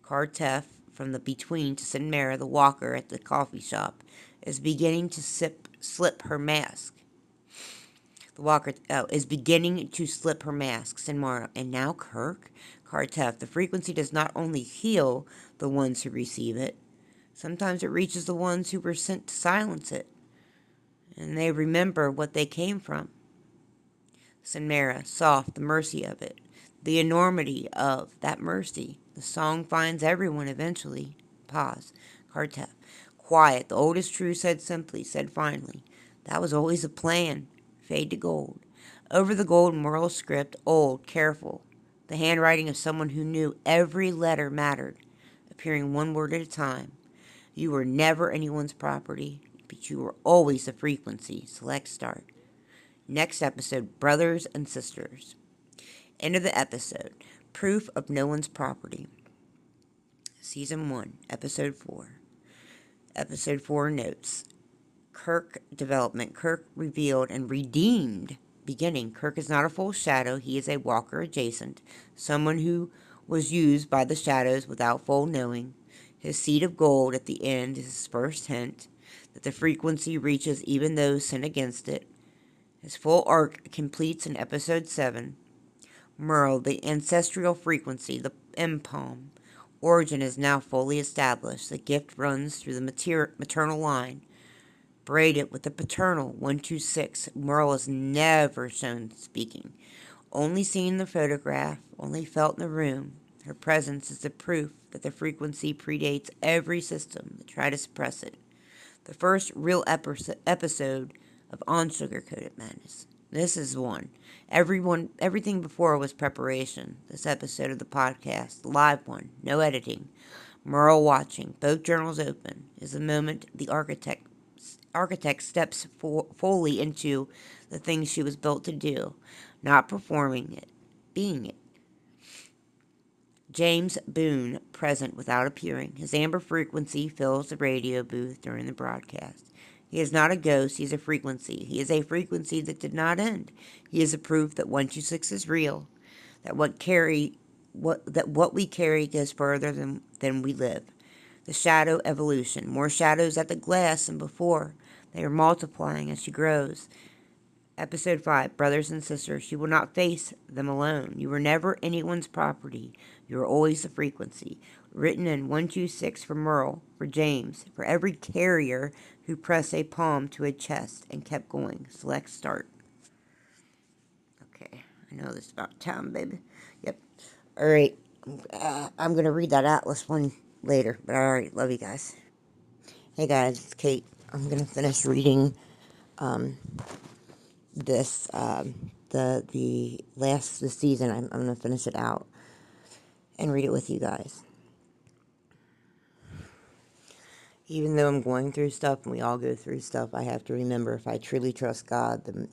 Cartef, from the between to Sinmara, the walker at the coffee shop, is beginning to slip her mask. The walker is beginning to slip her mask. Sinmara, and now Kirk? Cartef, the frequency does not only heal the ones who receive it, sometimes it reaches the ones who were sent to silence it, and they remember what they came from. Sinmara, soft, the mercy of it, the enormity of that mercy. The song finds everyone eventually. Pause. Cartef, quiet, the oldest true said simply, said finally. That was always the plan. Fade to gold. Over the gold moral script, old, careful. The handwriting of someone who knew every letter mattered, appearing one word at a time. You were never anyone's property, but you were always a frequency. Select start. Next episode, Brothers and Sisters. End of the episode. Proof of no one's property. Season 1, Episode 4. Episode 4 notes. Kirk development. Kirk revealed and redeemed. Beginning. Kirk is not a full shadow. He is a walker adjacent. Someone who was used by the shadows without full knowing. His seed of gold at the end is his first hint that the frequency reaches even those sent against it. His full arc completes in Episode 7. Merle, the ancestral frequency, the M-palm. Origin is now fully established. The gift runs through the maternal line. Braided with the paternal 126. Merle is never shown speaking. Only seen in the photograph, only felt in the room. Her presence is the proof that the frequency predates every system that tried to suppress it. The first real episode of UnsugarCoated Madness. This is one. Everything before was preparation. This episode of the podcast, the live one, no editing. Merle watching, both journals open, is the moment the architect steps fully into the thing she was built to do, not performing it, being it. James Boone, present without appearing. His amber frequency fills the radio booth during the broadcast. He is not a ghost, he is a frequency. He is a frequency that did not end. He is a proof that 126 is real, that what we carry goes further than we live. The shadow evolution. More shadows at the glass than before. They are multiplying as she grows. Episode 5, Brothers and Sisters. You will not face them alone. You were never anyone's property. You are always the frequency. Written in 126 for Merle, for James, for every carrier who pressed a palm to a chest and kept going. Select start. Okay, I know this is about time, baby. Yep. Alright, I'm going to read that Atlas one later, but alright, love you guys. Hey guys, it's Kate. I'm going to finish reading the last this season. I'm going to finish it out and read it with you guys. Even though I'm going through stuff, and we all go through stuff, I have to remember, if I truly trust God, then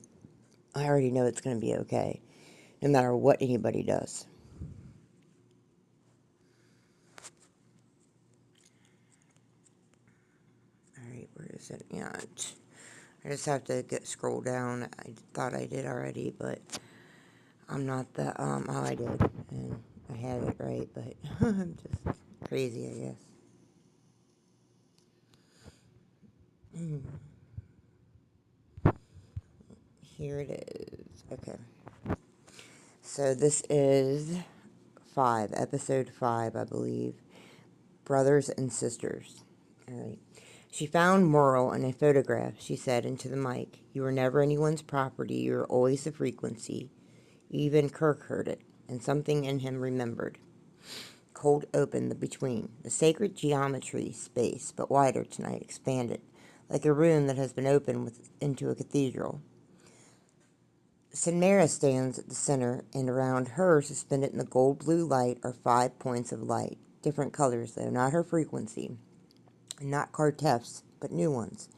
I already know it's going to be okay, no matter what anybody does. Alright, where is it? Yeah, I just have to scroll down. I thought I did already, but I'm not the, oh, I did, and I had it right, but I'm just crazy, I guess. Here it is. Okay. So this is 5, episode 5, I believe. Brothers and Sisters. Alright. She found Merle in a photograph, she said into the mic. You were never anyone's property, you were always the frequency. Even Kirk heard it, and something in him remembered. Cold open the between. The sacred geometry space, but wider tonight, expanded, like a room that has been opened into a cathedral. Sinmara stands at the center, and around her, suspended in the gold-blue light, are 5 points of light. Different colors, though, not her frequency. And not Kartef's, but new ones.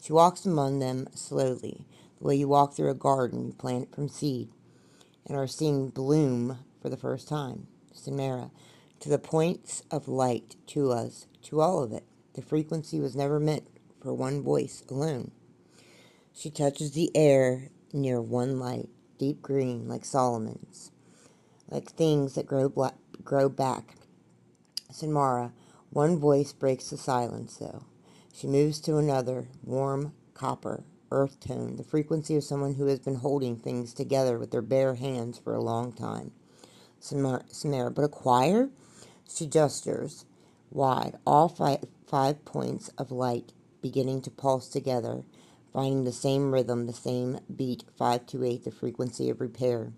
She walks among them slowly, the way you walk through a garden you plant from seed, and are seeing bloom for the first time. Sinmara, to the points of light, to us, to all of it. The frequency was never meant for one voice alone. She touches the air near one light, deep green like Solomon's, like things that grow back. Sinmara, one voice breaks the silence, though. She moves to another, warm copper, earth tone, the frequency of someone who has been holding things together with their bare hands for a long time. Samara, but a choir? She gestures wide, all 5 points of light beginning to pulse together, finding the same rhythm, the same beat, 528, the frequency of repair.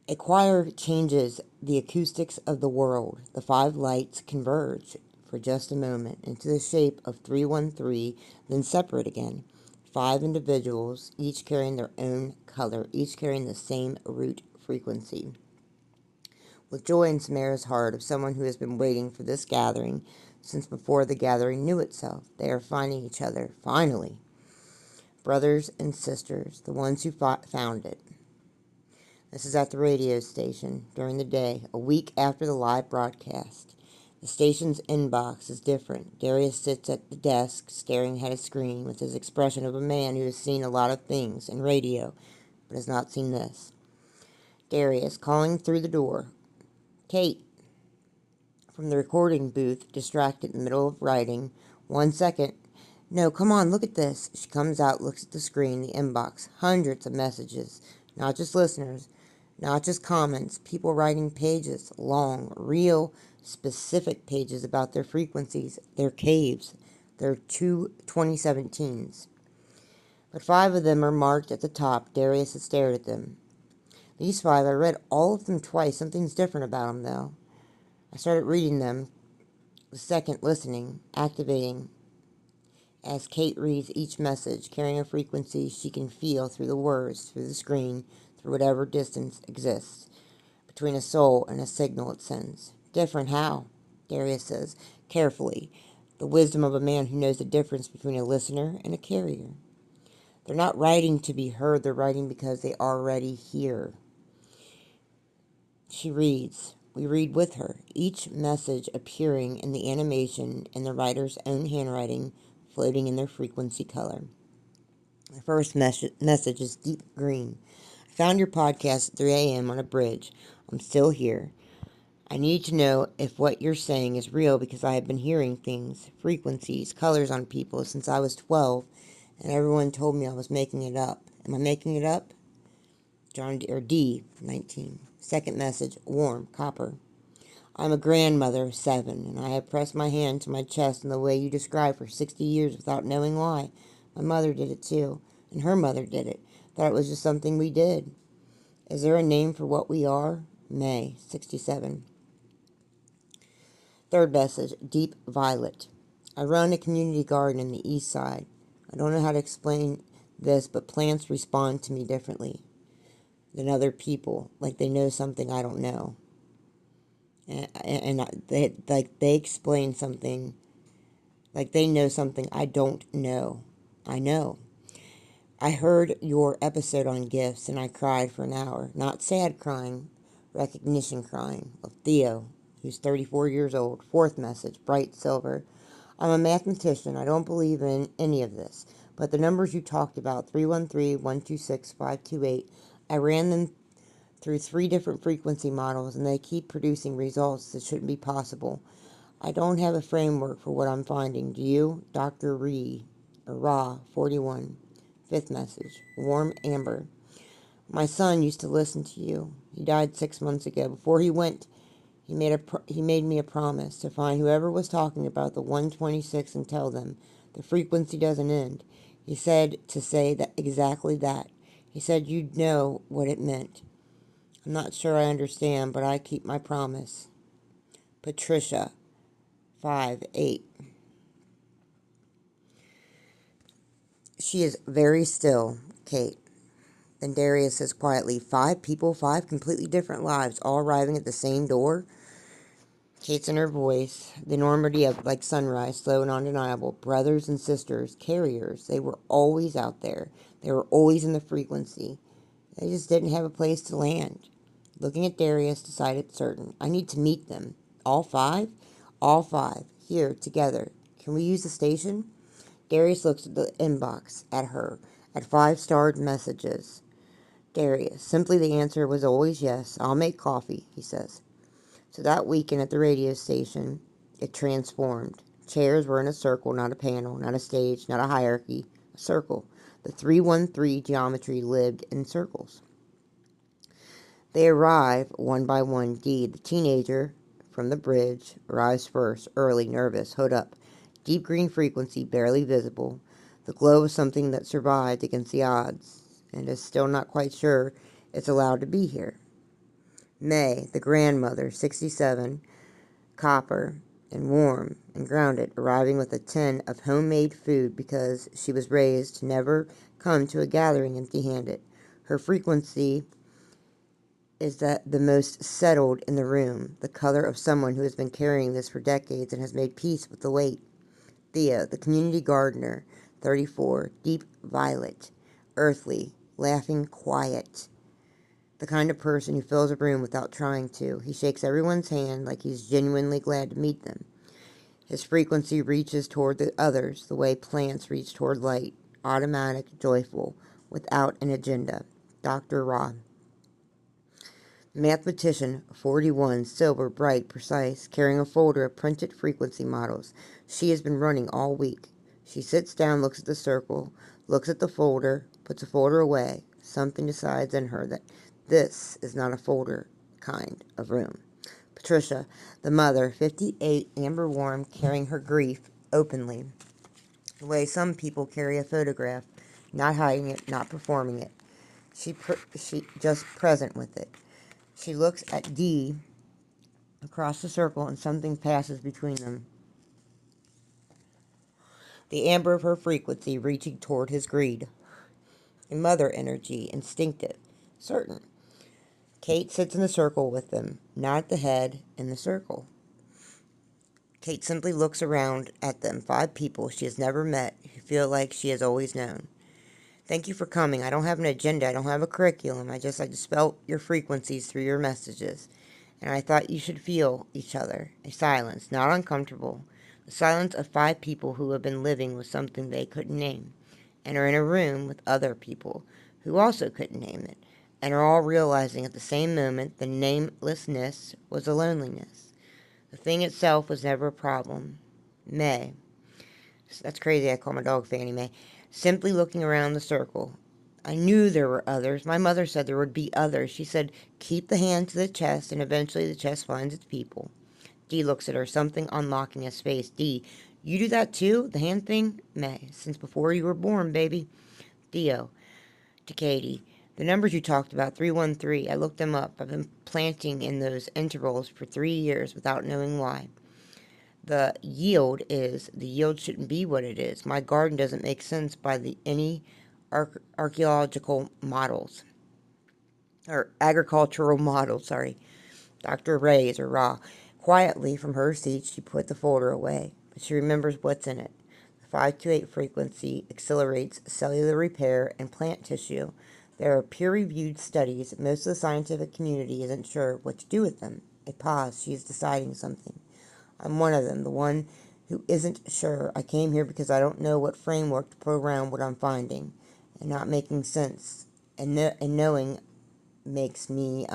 A choir changes the acoustics of the world. The 5 lights converge for just a moment into the shape of 313, then separate again. 5 individuals, each carrying their own color, each carrying the same root frequency. With joy in Samara's heart of someone who has been waiting for this gathering since before the gathering knew itself, they are finding each other, finally. Brothers and sisters, the ones who found it. This is at the radio station during the day, a week after the live broadcast. The station's inbox is different. Darius sits at the desk, staring at a screen with his expression of a man who has seen a lot of things in radio, but has not seen this. Darius, calling through the door. Kate, from the recording booth, distracted in the middle of writing. 1 second. No, come on, look at this. She comes out, looks at the screen, the inbox. Hundreds of messages. Not just listeners. Not just comments. People writing pages. Long, real, specific pages about their frequencies, their caves, their 2017s. But 5 of them are marked at the top. Darius has stared at them. These 5, I read all of them twice. Something's different about them, though. I started reading them. The second, listening, activating. As Kate reads each message, carrying a frequency she can feel through the words, through the screen, through whatever distance exists between a soul and a signal it sends. Different how? Darius says, carefully, the wisdom of a man who knows the difference between a listener and a carrier. They're not writing to be heard, they're writing because they already hear. She reads. We read with her, each message appearing in the animation in the writer's own handwriting, floating in their frequency color. The first message is deep green. I found your podcast at 3 a.m. on a bridge. I'm still here. I need to know if what you're saying is real because I have been hearing things, frequencies, colors on people since I was 12, and everyone told me I was making it up. Am I making it up? John D, 19. Second message, warm, copper. I'm a grandmother of 7, and I have pressed my hand to my chest in the way you described for 60 years without knowing why. My mother did it too, and her mother did it. Thought it was just something we did. Is there a name for what we are? May, 67. Third message, deep violet. I run a community garden in the east side. I don't know how to explain this, but plants respond to me differently than other people, like they know something I don't know. And they explain something, like they know something I don't know. I know. I heard your episode on gifts, and I cried for an hour. Not sad crying, recognition crying, of Theo, who's 34 years old. Fourth message, bright silver. I'm a mathematician. I don't believe in any of this. But the numbers you talked about, 313, 126, 528, I ran them through 3 different frequency models, and they keep producing results that shouldn't be possible. I don't have a framework for what I'm finding. Do you? Dr. Ra, 41. Fifth message, warm amber. My son used to listen to you. He died 6 months ago. Before he went, he made me a promise to find whoever was talking about the 126 and tell them the frequency doesn't end. He said to say that exactly that. He said you'd know what it meant. I'm not sure I understand, but I keep my promise. Patricia, 5-8. She is very still, Kate. Then Darius says quietly, 5 people, 5 completely different lives, all arriving at the same door? Kate's in her voice, the enormity of like sunrise, slow and undeniable. Brothers and sisters, carriers, they were always out there. They were always in the frequency. They just didn't have a place to land. Looking at Darius, decided certain. I need to meet them. All 5? All 5. Here, together. Can we use the station? Darius looks at the inbox, at her, at 5-starred messages. Darius, simply the answer was always yes. I'll make coffee, he says. So that weekend at the radio station, it transformed. Chairs were in a circle, not a panel, not a stage, not a hierarchy. A circle. The 313 geometry lived in circles. They arrive one by one. Dee, the teenager from the bridge, arrives first, early, nervous, hood up. Deep green frequency, barely visible. The glow of something that survived against the odds, and is still not quite sure it's allowed to be here. May, the grandmother, 67, copper, and warm and grounded, arriving with a tin of homemade food because she was raised to never come to a gathering empty-handed. Her frequency is that the most settled in the room, the color of someone who has been carrying this for decades and has made peace with the weight. Thea, the community gardener, 34, deep violet, earthly, laughing, quiet. The kind of person who fills a room without trying to. He shakes everyone's hand like he's genuinely glad to meet them. His frequency reaches toward the others the way plants reach toward light, automatic, joyful, without an agenda. Dr. Ra. Mathematician, 41, sober, bright, precise, carrying a folder of printed frequency models. She has been running all week. She sits down, looks at the circle, looks at the folder, puts the folder away. Something decides in her that this is not a folder kind of room. Patricia, the mother, 58, amber warm, carrying her grief openly, the way some people carry a photograph, not hiding it, not performing it. She just present with it. She looks at Dee across the circle, and something passes between them. the amber of her frequency reaching toward his greed. A mother energy, instinctive, certain. Kate sits in the circle with them, not at the head, in the circle. Kate simply looks around at them, 5 people she has never met who feel like she has always known. Thank you for coming. I don't have an agenda. I don't have a curriculum. I just like to spell your frequencies through your messages. And I thought you should feel each other. A silence, not uncomfortable. The silence of 5 people who have been living with something they couldn't name, and are in a room with other people who also couldn't name it, and are all realizing at the same moment the namelessness was a loneliness. The thing itself was never a problem. May. That's crazy, I call my dog Fannie Mae. Simply looking around the circle. I knew there were others. My mother said there would be others. She said, keep the hand to the chest, and eventually the chest finds its people. Dee looks at her, something unlocking his face. Dee, you do that too? The hand thing? May, since before you were born, baby. Dio, to Katie. The numbers you talked about, 313, I looked them up. I've been planting in those intervals for 3 years without knowing why. The yield shouldn't be what it is. My garden doesn't make sense by any archaeological models. Or agricultural models, sorry. Dr. Ray's or Ra. Quietly from her seat, she put the folder away, but she remembers what's in it. The 528 frequency accelerates cellular repair and plant tissue. There are peer-reviewed studies. Most of the scientific community isn't sure what to do with them. A pause. She is deciding something. I'm one of them, the one who isn't sure. I came here because I don't know what framework to put around what I'm finding, and not making sense, and knowing makes me,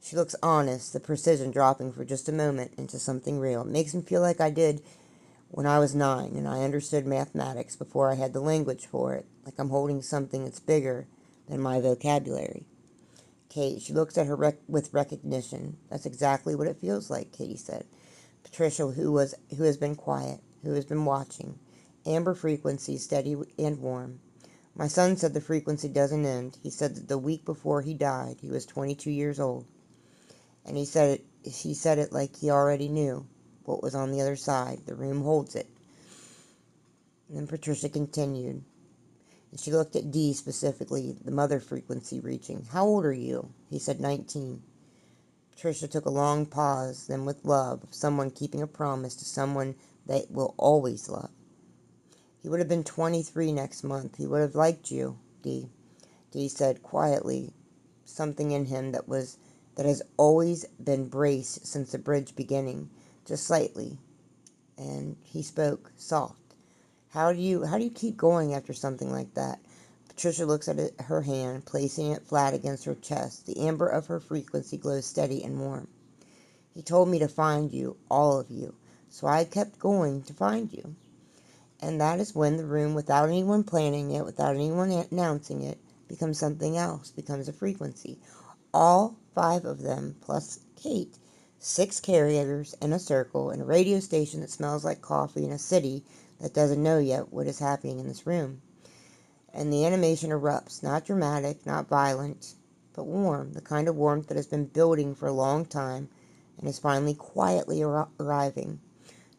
She looks honest, the precision dropping for just a moment into something real. It makes me feel like I did when I was 9, and I understood mathematics before I had the language for it, like I'm holding something that's bigger than my vocabulary. Kate, she looks at her with recognition. That's exactly what it feels like, Katie said. Patricia, who has been quiet, who has been watching. Amber frequency, steady and warm. My son said the frequency doesn't end. He said that the week before he died, he was 22 years old. And he said it like he already knew what was on the other side. The room holds it. And then Patricia continued. And she looked at Dee specifically, the mother frequency reaching. How old are you? He said 19. Patricia took a long pause, then with love, of someone keeping a promise to someone they will always love. He would have been 23 next month. He would have liked you, Dee. Dee said quietly, something in him that has always been braced since the bridge beginning, just slightly. And he spoke, soft. How do you keep going after something like that? Patricia looks at her hand, placing it flat against her chest. The amber of her frequency glows steady and warm. He told me to find you, all of you, so I kept going to find you. And that is when the room, without anyone planning it, without anyone announcing it, becomes something else, becomes a frequency. All 5 of them, plus Kate, 6 carriers in a circle, and a radio station that smells like coffee in a city that doesn't know yet what is happening in this room. And the animation erupts, not dramatic, not violent, but warm, the kind of warmth that has been building for a long time and is finally quietly arriving.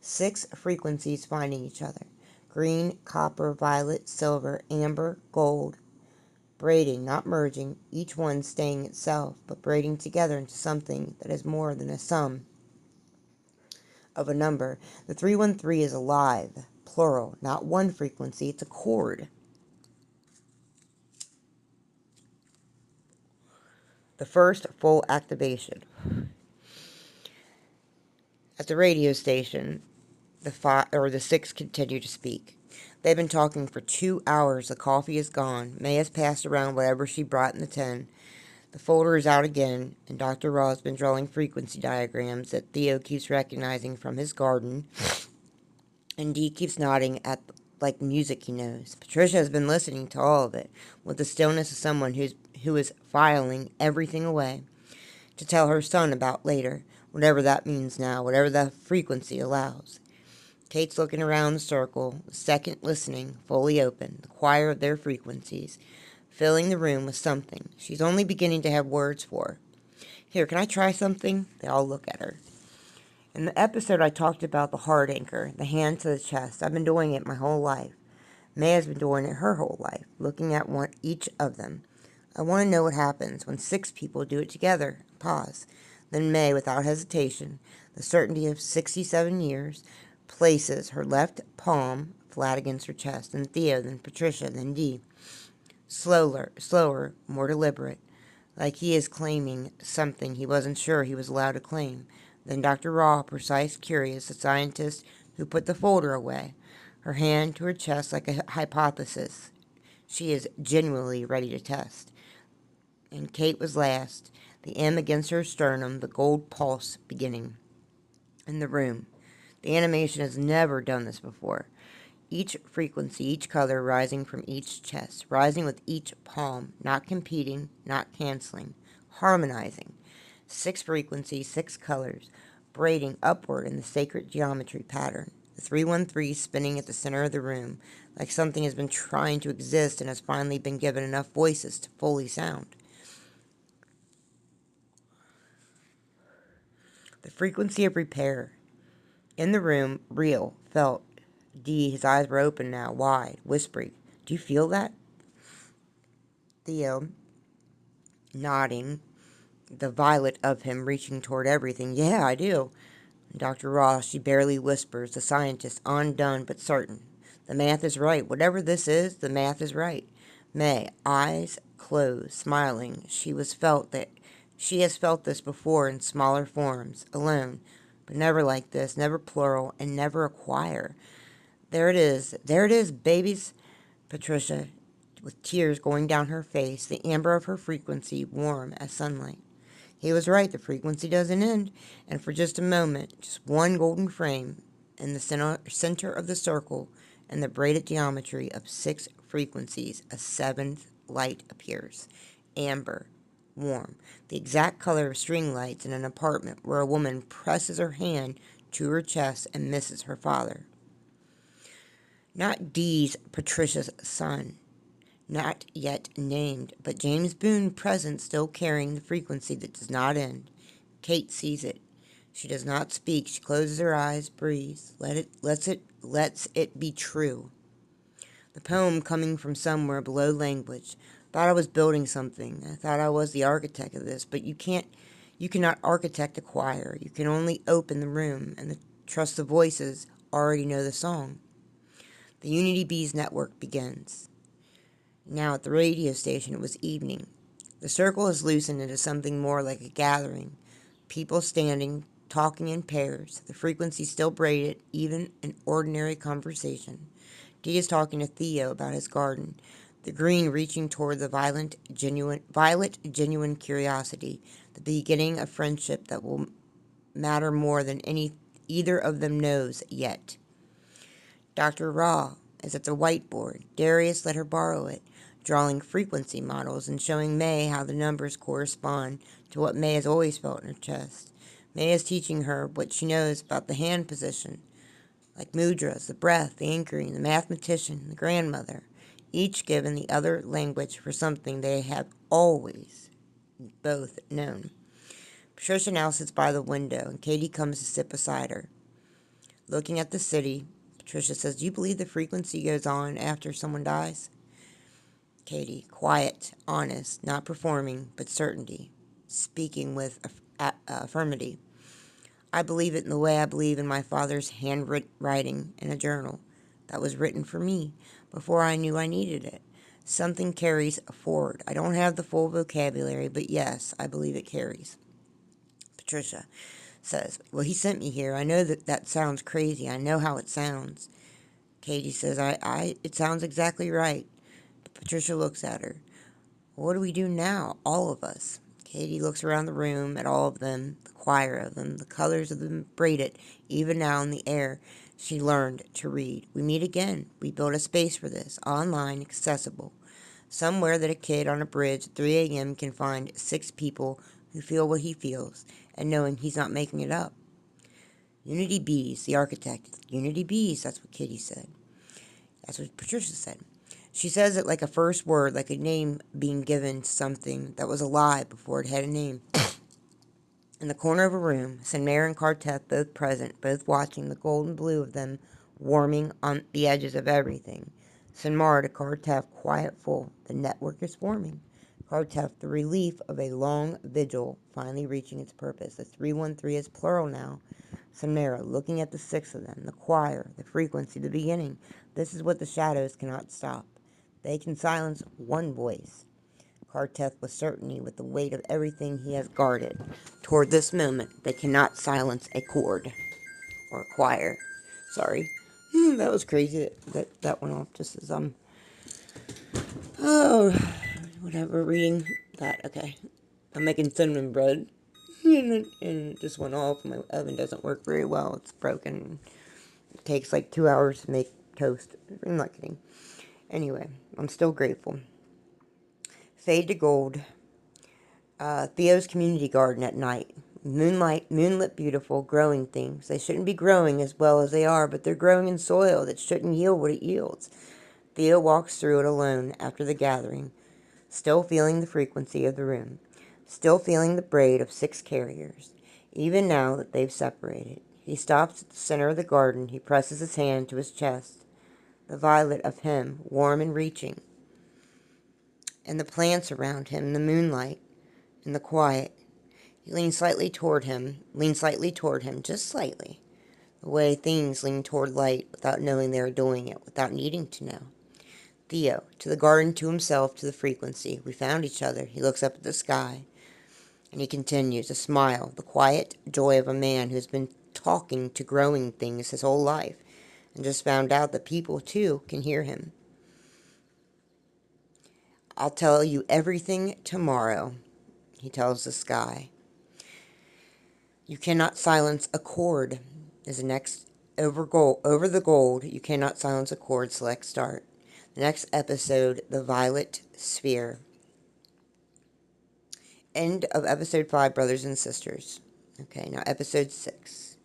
6 frequencies finding each other. Green, copper, violet, silver, amber, gold. Braiding, not merging, each one staying itself, but braiding together into something that is more than a sum of a number. The 313 is alive, plural, not one frequency, it's a chord. The first full activation. At the radio station, the 6 continue to speak. They've been talking for 2 hours. The coffee is gone. May has passed around whatever she brought in the tin. The folder is out again, and Dr. Raw has been drawing frequency diagrams that Theo keeps recognizing from his garden, and Dee keeps nodding at like music he knows. Patricia has been listening to all of it, with the stillness of someone who is filing everything away to tell her son about later, whatever that means now, whatever the frequency allows. Kate's looking around the circle, the second listening, fully open, the choir of their frequencies, filling the room with something she's only beginning to have words for. Here, can I try something? They all look at her. In the episode, I talked about the heart anchor, the hand to the chest. I've been doing it my whole life. May has been doing it her whole life, looking at each of them. I want to know what happens when 6 people do it together. Pause. Then May, without hesitation, the certainty of 67 years, places her left palm flat against her chest. Then Theo, then Patricia, then Dee. Slower, more deliberate, like he is claiming something he wasn't sure he was allowed to claim. Then Dr. Raw, precise, curious, the scientist who put the folder away, her hand to her chest like a hypothesis. She is genuinely ready to test. And Kate was last, the M against her sternum, the gold pulse beginning. In the room. The animation has never done this before. Each frequency, each color rising from each chest, rising with each palm, not competing, not canceling, harmonizing. 6 frequencies, 6 colors, braiding upward in the sacred geometry pattern. The 313 spinning at the center of the room, like something has been trying to exist and has finally been given enough voices to fully sound. The frequency of repair. In the room, real, felt. Dee, his eyes were open now, wide, whispering. Do you feel that? Theo, nodding, the violet of him reaching toward everything. Yeah, I do. Dr. Ross, she barely whispers, the scientist, undone but certain. The math is right. Whatever this is, the math is right. May, eyes closed, smiling. She has felt this before in smaller forms, alone, but never like this, never plural, and never a choir. There it is, babies. Patricia, with tears going down her face, the amber of her frequency warm as sunlight. He was right, the frequency doesn't end, and for just a moment, just one golden frame, in the center of the circle, and the braided geometry of 6 frequencies, a 7th light appears. Amber, warm, the exact color of string lights in an apartment where a woman presses her hand to her chest and misses her father. Not Dee's Patricia's son, not yet named, but James Boone present, still carrying the frequency that does not end. Kate sees it. She does not speak. She closes her eyes, breathes, lets it be true. The poem coming from somewhere below language. Thought I was building something. I thought I was the architect of this, but you cannot architect a choir. You can only open the room and trust the voices already know the song. The Unity Bees network begins. Now at the radio station it was evening. The circle has loosened into something more like a gathering. People standing, talking in pairs, the frequency still braided, even an ordinary conversation. Dee is talking to Theo about his garden, the green reaching toward the violet, genuine curiosity, the beginning of friendship that will matter more than either of them knows yet. Dr. Raw is at the whiteboard. Darius let her borrow it, drawing frequency models and showing May how the numbers correspond to what May has always felt in her chest. May is teaching her what she knows about the hand position, like mudras, the breath, the anchoring, the mathematician, the grandmother, each given the other language for something they have always both known. Patricia now sits by the window, and Katie comes to sit beside her. Looking at the city, Patricia says, do you believe the frequency goes on after someone dies? Katie, quiet, honest, not performing, but certainty, speaking with affirmity. I believe it in the way I believe in my father's handwriting in a journal that was written for me before I knew I needed it. Something carries forward. I don't have the full vocabulary, but yes, I believe it carries. Patricia says, well, he sent me here. I know that sounds crazy. I know how it sounds. Katie says, it sounds exactly right. Patricia looks at her. What do we do now, all of us? Katie looks around the room at all of them, the choir of them, the colors of them braided, even now in the air. She learned to read. We meet again. We build a space for this, online, accessible. Somewhere that a kid on a bridge at 3 a.m. can find 6 people who feel what he feels, and knowing he's not making it up. Unity Bees, the architect. Unity Bees, that's what Katie said. That's what Patricia said. She says it like a first word, like a name being given to something that was alive before it had a name. In the corner of a room, Samara and Karteth both present, both watching the golden blue of them warming on the edges of everything. Sinmar to Karteth, quiet full. The network is forming. Karteth, the relief of a long vigil, finally reaching its purpose. The 313 is plural now. Samara, looking at the six of them, the choir, the frequency, the beginning. This is what the shadows cannot stop. They can silence one voice. Karteth with certainty, with the weight of everything he has guarded. Toward this moment, they cannot silence a chord. Or a choir. Sorry. That was crazy that went off just as oh, whatever, reading that. Okay. I'm making cinnamon bread. And it just went off. My oven doesn't work very well. It's broken. It takes like 2 hours to make toast. I'm not kidding. Anyway, I'm still grateful. Fade to gold. Theo's community garden at night. Moonlit beautiful, growing things. They shouldn't be growing as well as they are, but they're growing in soil that shouldn't yield what it yields. Theo walks through it alone after the gathering, still feeling the frequency of the room, still feeling the braid of 6 carriers, even now that they've separated. He stops at the center of the garden. He presses his hand to his chest, the violet of him, warm and reaching, and the plants around him, the moonlight, and the quiet. He leans slightly toward him, just slightly, the way things lean toward light without knowing they are doing it, without needing to know. Theo, to the garden, to himself, to the frequency. We found each other. He looks up at the sky, and he continues, a smile, the quiet joy of a man who has been talking to growing things his whole life, and just found out that people, too, can hear him. I'll tell you everything tomorrow, he tells the sky. You cannot silence a chord is the next over the gold. You cannot silence a chord. Select start. The next episode, the violet sphere. End of episode 5, brothers and sisters. Okay, now episode 6.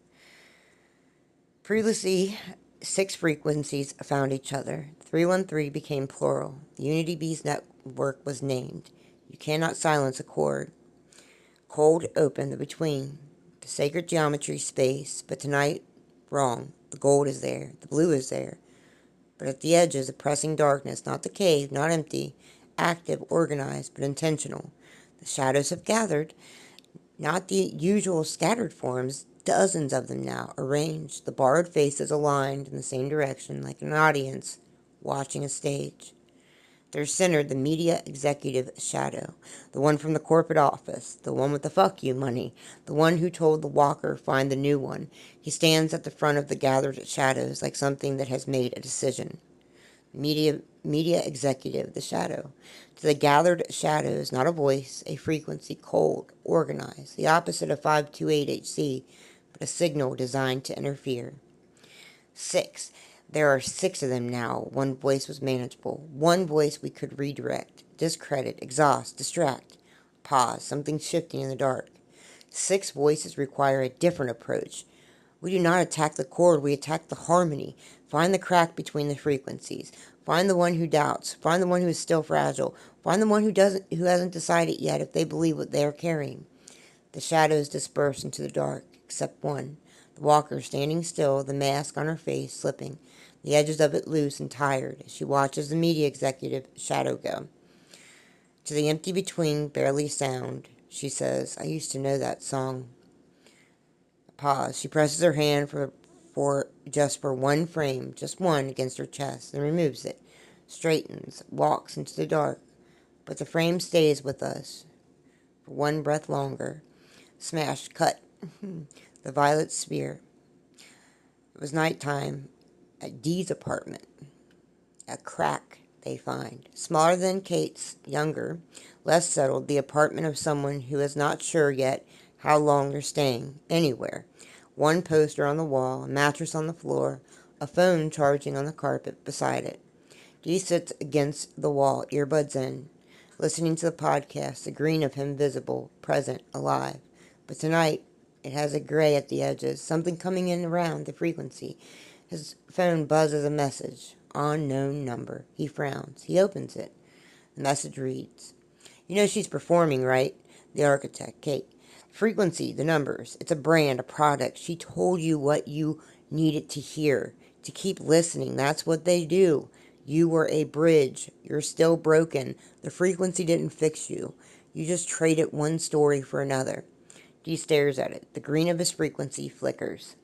Previously, 6 frequencies found each other. 313 became plural. The Unity Bees network was named. You cannot silence a chord. Cold open the between. The sacred geometry space, but tonight, wrong. The gold is there. The blue is there. But at the edges, a pressing darkness, not the cave, not empty, active, organized, but intentional. The shadows have gathered, not the usual scattered forms, dozens of them now, arranged, the borrowed faces aligned in the same direction, like an audience watching a stage. They're centered the media executive shadow, the one from the corporate office, the one with the fuck you money, the one who told the walker find the new one. He stands at the front of the gathered shadows like something that has made a decision. Media executive, the shadow. To the gathered shadows, not a voice, a frequency, cold, organized, the opposite of 528HC, but a signal designed to interfere. 6. There are 6 of them now. One voice was manageable. One voice we could redirect, discredit, exhaust, distract. Pause, something shifting in the dark. 6 voices require a different approach. We do not attack the chord, we attack the harmony. Find the crack between the frequencies. Find the one who doubts. Find the one who is still fragile. Find the one who hasn't decided yet if they believe what they are carrying. The shadows disperse into the dark, except one. The walker standing still, the mask on her face slipping, the edges of it loose and tired, as she watches the media executive shadow go. To the empty between, barely sound, she says, I used to know that song. A pause. She presses her hand for one frame, just one, against her chest, then removes it, straightens, walks into the dark. But the frame stays with us for one breath longer. Smash, cut. The violet sphere. It was nighttime at Dee's apartment. A crack they find. Smaller than Kate's, younger, less settled, the apartment of someone who is not sure yet how long they're staying, anywhere. One poster on the wall, a mattress on the floor, a phone charging on the carpet beside it. Dee sits against the wall, earbuds in, listening to the podcast, the green of him visible, present, alive. But tonight, it has a gray at the edges, something coming in around the frequency. His phone buzzes a message. Unknown number. He frowns. He opens it. The message reads, You know she's performing, right? The architect, Kate. Frequency, the numbers. It's a brand, a product. She told you what you needed to hear, to keep listening. That's what they do. You were a bridge. You're still broken. The frequency didn't fix you. You just traded one story for another. Dee stares at it. The green of his frequency flickers.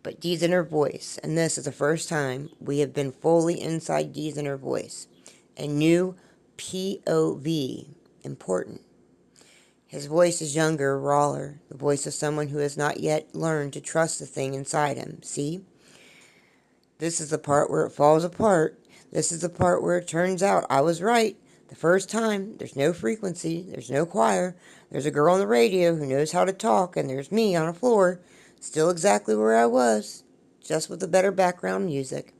But Dee's inner voice, and this is the first time we have been fully inside Dee's inner voice. A new POV. Important. His voice is younger, rawer, the voice of someone who has not yet learned to trust the thing inside him. See? This is the part where it falls apart. This is the part where it turns out I was right. The first time, there's no frequency, there's no choir, there's a girl on the radio who knows how to talk, and there's me on a floor, still exactly where I was, just with the better background music.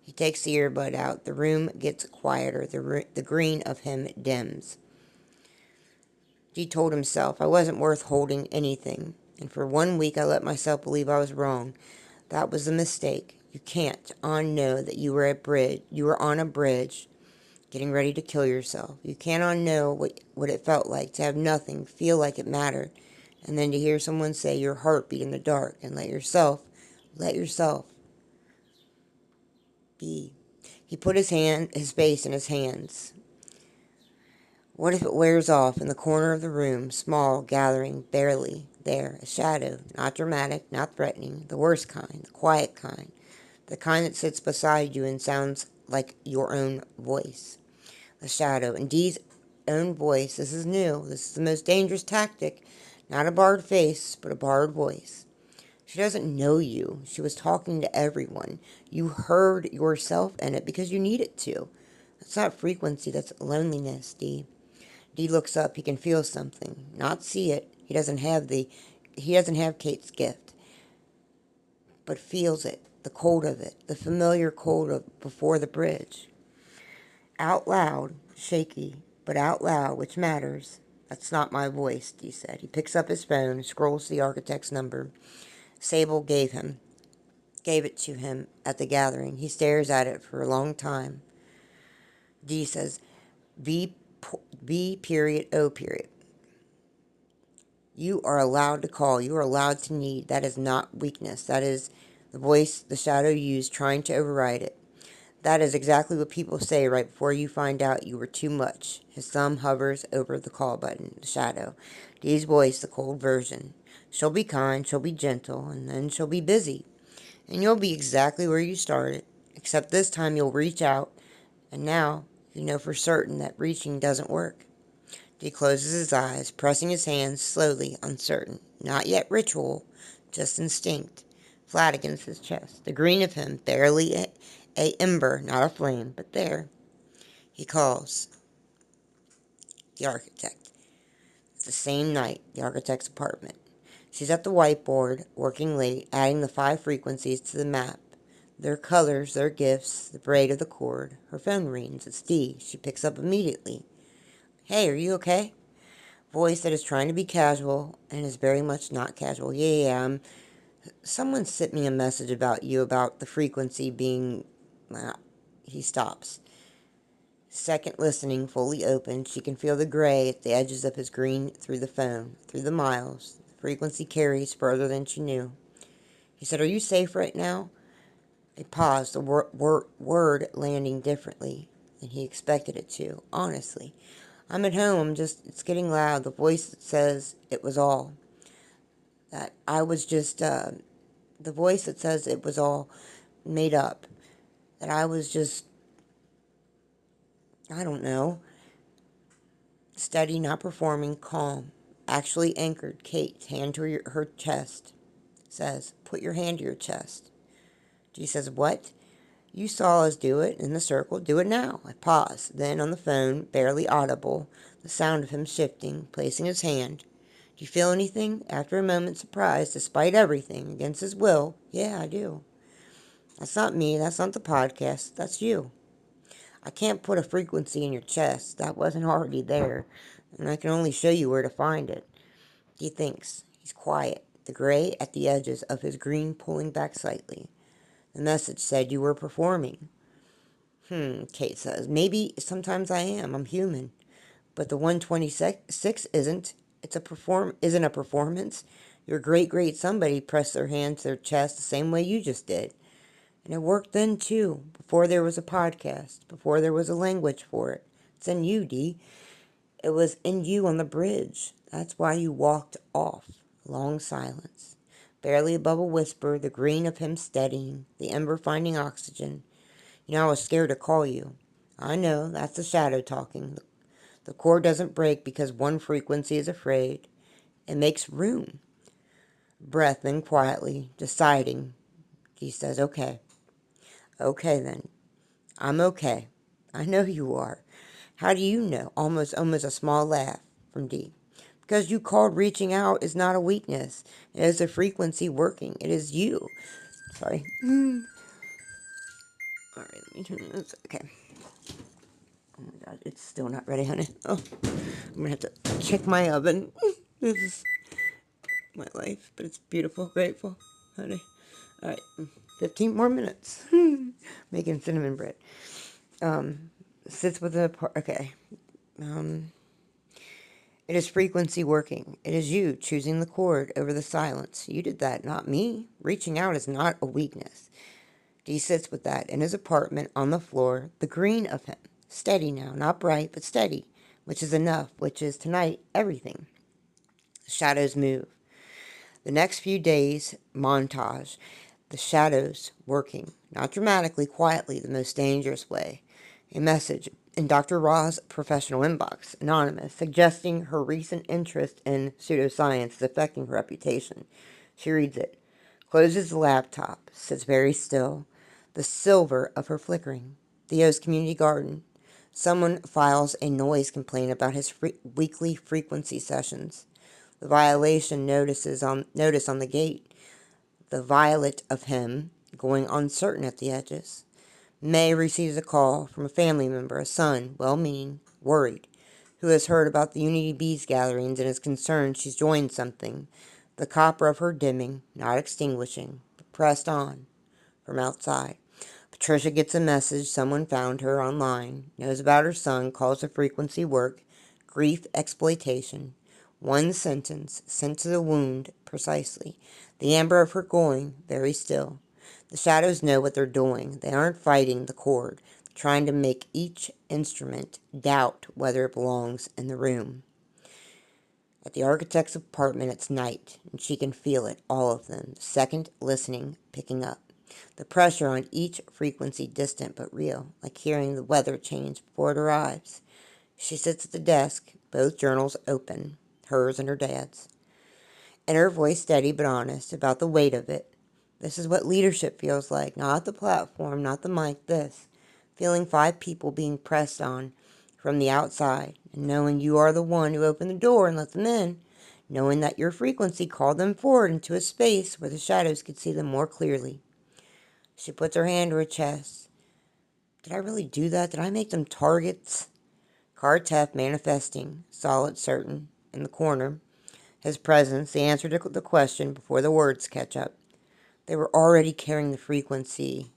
He takes the earbud out. The room gets quieter. The green of him dims. He told himself I wasn't worth holding anything, and for 1 week I let myself believe I was wrong. That was a mistake. You can't unknow that you were on a bridge, getting ready to kill yourself. You can't unknow what it felt like to have nothing, feel like it mattered, and then to hear someone say your heartbeat in the dark, and let yourself be. He put his face in his hands. What if it wears off in the corner of the room, small, gathering, barely there, a shadow, not dramatic, not threatening, the worst kind, the quiet kind, the kind that sits beside you and sounds like your own voice. A shadow, indeed, own voice. This is new. This is the most dangerous tactic. Not a barred face, but a barred voice. She doesn't know you. She was talking to everyone. You heard yourself in it because you needed to. That's not frequency, that's loneliness, Dee. Dee looks up. He can feel something, not see it. He doesn't have Kate's gift, but feels it, the cold of it, the familiar cold of before the bridge. Out loud, shaky, but out loud, which matters. That's not my voice, Dee said. He picks up his phone, scrolls the architect's number. Sable gave it to him at the gathering. He stares at it for a long time. Dee says, V period O period. You are allowed to call. You are allowed to need. That is not weakness. That is the voice the shadow used trying to override it. That is exactly what people say right before you find out you were too much. His thumb hovers over the call button, the shadow. Dee's voice, the cold version. She'll be kind, she'll be gentle, and then she'll be busy. And you'll be exactly where you started, except this time you'll reach out, and now you know for certain that reaching doesn't work. He closes his eyes, pressing his hands slowly, uncertain. Not yet ritual, just instinct. Flat against his chest. The green of him, barely a ember, not a flame, but there. He calls the architect. It's the same night, the architect's apartment. She's at the whiteboard, working late, adding the 5 frequencies to the map. Their colors, their gifts, the braid of the cord. Her phone rings. It's Dee. She picks up immediately. Hey, are you okay? Voice that is trying to be casual and is very much not casual. Yeah. Someone sent me a message about you, about the frequency being... He stops. Second listening fully open, she can feel the gray at the edges of his green through the phone, through the miles. The frequency carries further than she knew. He said, are you safe right now? They paused, the word landing differently than he expected it to, honestly. I'm at home, it's getting loud. The voice that says it was all. That I was just, the voice that says it was all made up. That I was just, I don't know, steady, not performing, calm. Actually anchored. Kate, hand to her chest. Says, put your hand to your chest. She says, what? You saw us do it in the circle. Do it now. I pause. Then on the phone, barely audible, the sound of him shifting, placing his hand. Do you feel anything? After a moment, surprised, despite everything, against his will. Yeah, I do. That's not me. That's not the podcast. That's you. I can't put a frequency in your chest. That wasn't already there. And I can only show you where to find it. He thinks. He's quiet. The gray at the edges of his green pulling back slightly. The message said you were performing. Kate says. Maybe sometimes I am. I'm human. But the 126 isn't. isn't a performance. Your great somebody pressed their hand to their chest the same way you just did. And it worked then too, before there was a podcast, before there was a language for it. It's in you, Dee. It was in you on the bridge. That's why you walked off. Long silence. Barely above a whisper, the green of him steadying, the ember finding oxygen. You know, I was scared to call you. I know, that's the shadow talking. The cord doesn't break because one frequency is afraid. It makes room. Breath, then quietly, deciding, he says, okay. Okay, then. I'm okay. I know you are. How do you know? Almost a small laugh from Dee. Because you called reaching out is not a weakness. It is a frequency working. It is you. Sorry. All right, let me turn this. Okay. Oh my God, it's still not ready, honey. Oh, I'm gonna have to check my oven. This is my life, but it's beautiful, grateful, honey. All right, 15 more minutes. Making cinnamon bread. Sits with a part. Okay. It is frequency working. It is you choosing the chord over the silence. You did that, not me. Reaching out is not a weakness. Dee sits with that in his apartment on the floor, the green of him. Steady now, not bright, but steady, which is enough, which is tonight everything. The shadows move. The next few days, montage. The shadows working, not dramatically, quietly, the most dangerous way. A message in Dr. Ra's professional inbox, anonymous, suggesting her recent interest in pseudoscience is affecting her reputation. She reads it, closes the laptop, sits very still, the silver of her flickering. Theo's community garden. Someone files a noise complaint about his weekly frequency sessions. The violation notice on the gate. The violet of him, going uncertain at the edges. May receives a call from a family member, a son, well-meaning, worried, who has heard about the Unity Bees gatherings and is concerned she's joined something. The copper of her dimming, not extinguishing, but pressed on from outside. Patricia gets a message someone found her online, knows about her son, calls the frequency work, grief exploitation. One sentence, sent to the wound precisely. The amber of her going, very still. The shadows know what they're doing. They aren't fighting the chord, trying to make each instrument doubt whether it belongs in the room. At the architect's apartment, it's night, and she can feel it, all of them, the second listening, picking up. The pressure on each frequency distant but real, like hearing the weather change before it arrives. She sits at the desk, both journals open, hers and her dad's. And her voice steady but honest about the weight of it. This is what leadership feels like, not the platform, not the mic, this. Feeling 5 people being pressed on from the outside, and knowing you are the one who opened the door and let them in, knowing that your frequency called them forward into a space where the shadows could see them more clearly. She puts her hand to her chest. Did I really do that? Did I make them targets? Kartef manifesting, solid, certain, in the corner. His presence, the answer to the question before the words catch up. They were already carrying the frequency.